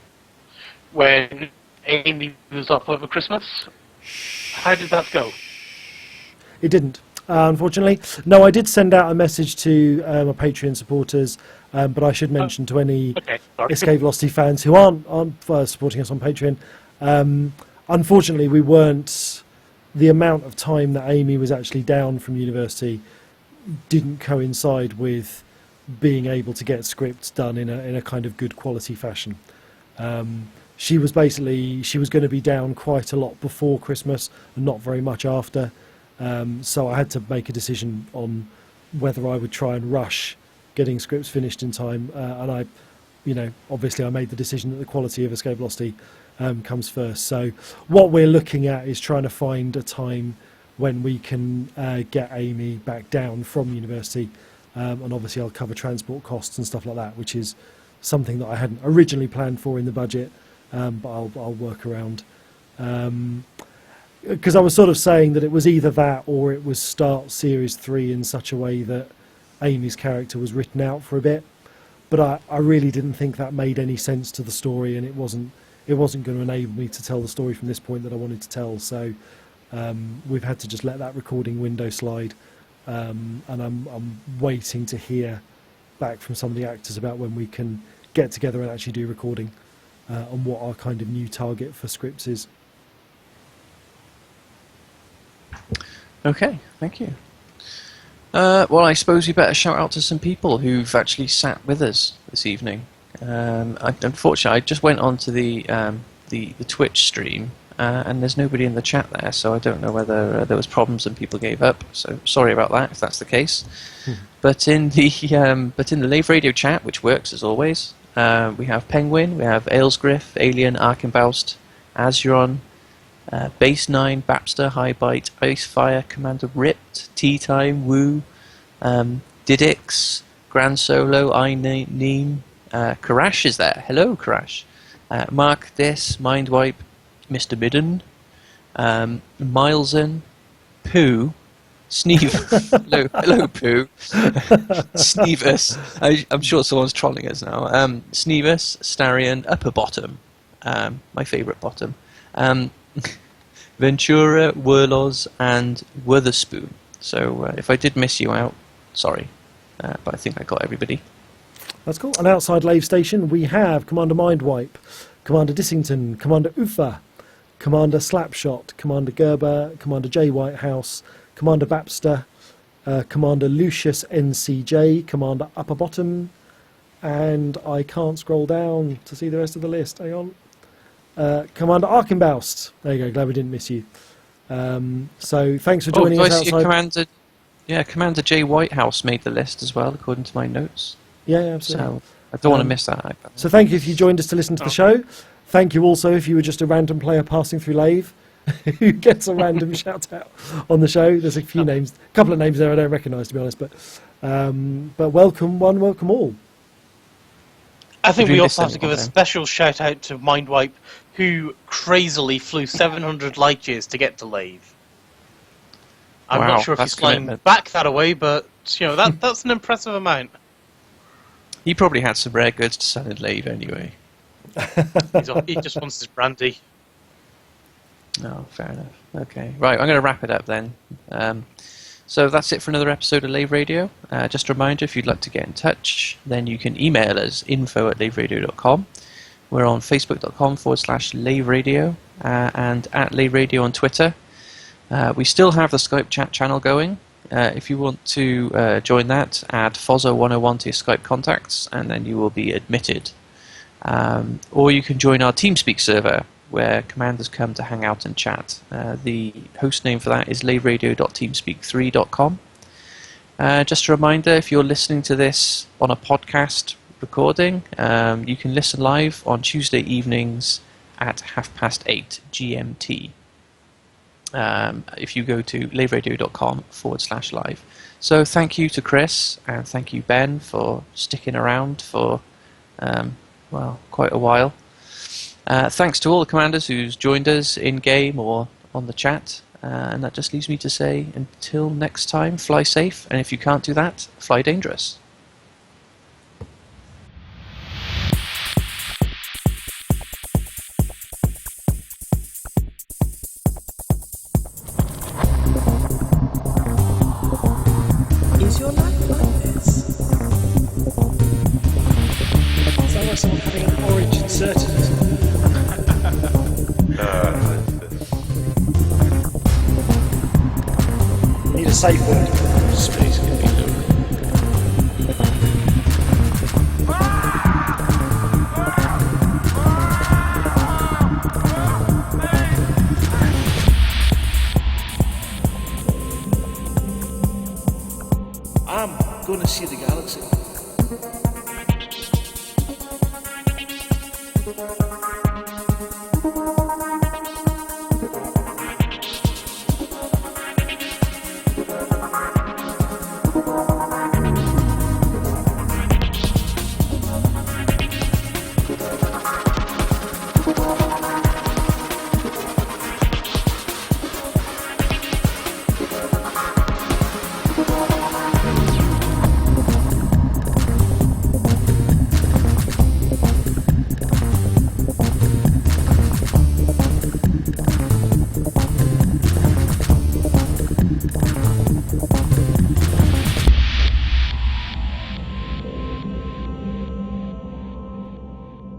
when Amy was off over Christmas. How did that go? It didn't, unfortunately. No, I did send out a message to my Patreon supporters, but I should mention to any Escape Velocity fans who aren't supporting us on Patreon, unfortunately we weren't, the amount of time that Amy was actually down from university didn't coincide with being able to get scripts done in a kind of good quality fashion. She was going to be down quite a lot before Christmas and not very much after. So I had to make a decision on whether I would try and rush getting scripts finished in time, and obviously I made the decision that the quality of Escape Velocity comes first. So what we're looking at is trying to find a time when we can get Amy back down from university, and obviously I'll cover transport costs and stuff like that, which is something that I hadn't originally planned for in the budget, but I'll work around. Because I was sort of saying that it was either that or it was start Series 3 in such a way that Amy's character was written out for a bit. But I really didn't think that made any sense to the story, and it wasn't going to enable me to tell the story from this point that I wanted to tell. So we've had to just let that recording window slide, and I'm waiting to hear back from some of the actors about when we can get together and actually do recording, and what our kind of new target for scripts is. Okay, thank you. Well, I suppose we better shout out to some people who've actually sat with us this evening. Unfortunately, I just went onto the Twitch stream, and there's nobody in the chat there, so I don't know whether there was problems and people gave up. So sorry about that if that's the case. But in the Lave Radio chat, which works as always, we have Penguin, we have Aylesgriff, Alien, Arkenbaust, Azuron, Base 9, Bapster, Highbite, Icefire, Commander Ripped, Tea Time, Woo, Didix, Grand Solo, Neem, Karash is there. Hello, Karash. Mark Dis, Mindwipe, Mr. Midden, Mileson, Pooh, Sneeve. Hello, Pooh. Sneevus. I'm sure someone's trolling us now. Sneevus, Starion, Upper Bottom, my favourite bottom. Ventura, Wurlos, and Witherspoon. So if I did miss you out, sorry, but I think I got everybody. That's cool. And outside Lave Station, we have Commander Mindwipe, Commander Dissington, Commander Ufa, Commander Slapshot, Commander Gerber, Commander J. Whitehouse, Commander Bapster, Commander Lucius NCJ, Commander Upper Bottom, and I can't scroll down to see the rest of the list. Hang on. Commander Arkenbaust. There you go, glad we didn't miss you. So thanks for joining us outside. Commander J. Whitehouse made the list as well, according to my notes. Yeah, absolutely. So I don't want to miss that. So thank you if you joined us to listen to the show. Thank you also if you were just a random player passing through Lave who gets a random shout out on the show. There's a few names, a couple of names there I don't recognise, to be honest, but welcome one, welcome all. I think we also have to give a special shout out to Mindwipe, who crazily flew 700 light years to get to Lave. I'm not sure if he's flying back that away, but that's an impressive amount. He probably had some rare goods to sell in Lave anyway. He just wants his brandy. Oh, fair enough. Okay, right, I'm going to wrap it up then. So that's it for another episode of Lave Radio. Just a reminder, if you'd like to get in touch, then you can email us info@laveradio.com. We're on facebook.com/Lave Radio and @Lave Radio on Twitter. We still have the Skype chat channel going. If you want to join that, add Fozzo101 to your Skype contacts, and then you will be admitted. Or you can join our TeamSpeak server, where commanders come to hang out and chat. The host name for that is laveradio.teamspeak3.com. Just a reminder, if you're listening to this on a podcast recording, you can listen live on Tuesday evenings at 8:30 GMT. If you go to laveradio.com/live. So thank you to Chris, and thank you, Ben, for sticking around for, quite a while. Thanks to all the commanders who's joined us in-game or on the chat. And that just leaves me to say, until next time, fly safe, and if you can't do that, fly dangerous. Is your life like this? Sounds like someone having an orange inserted. Need a safe word. Space can be low. I'm gonna see the galaxy.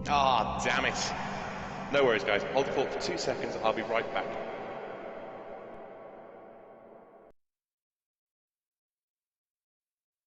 Ah, damn it. No worries, guys. Hold the fort for 2 seconds. I'll be right back.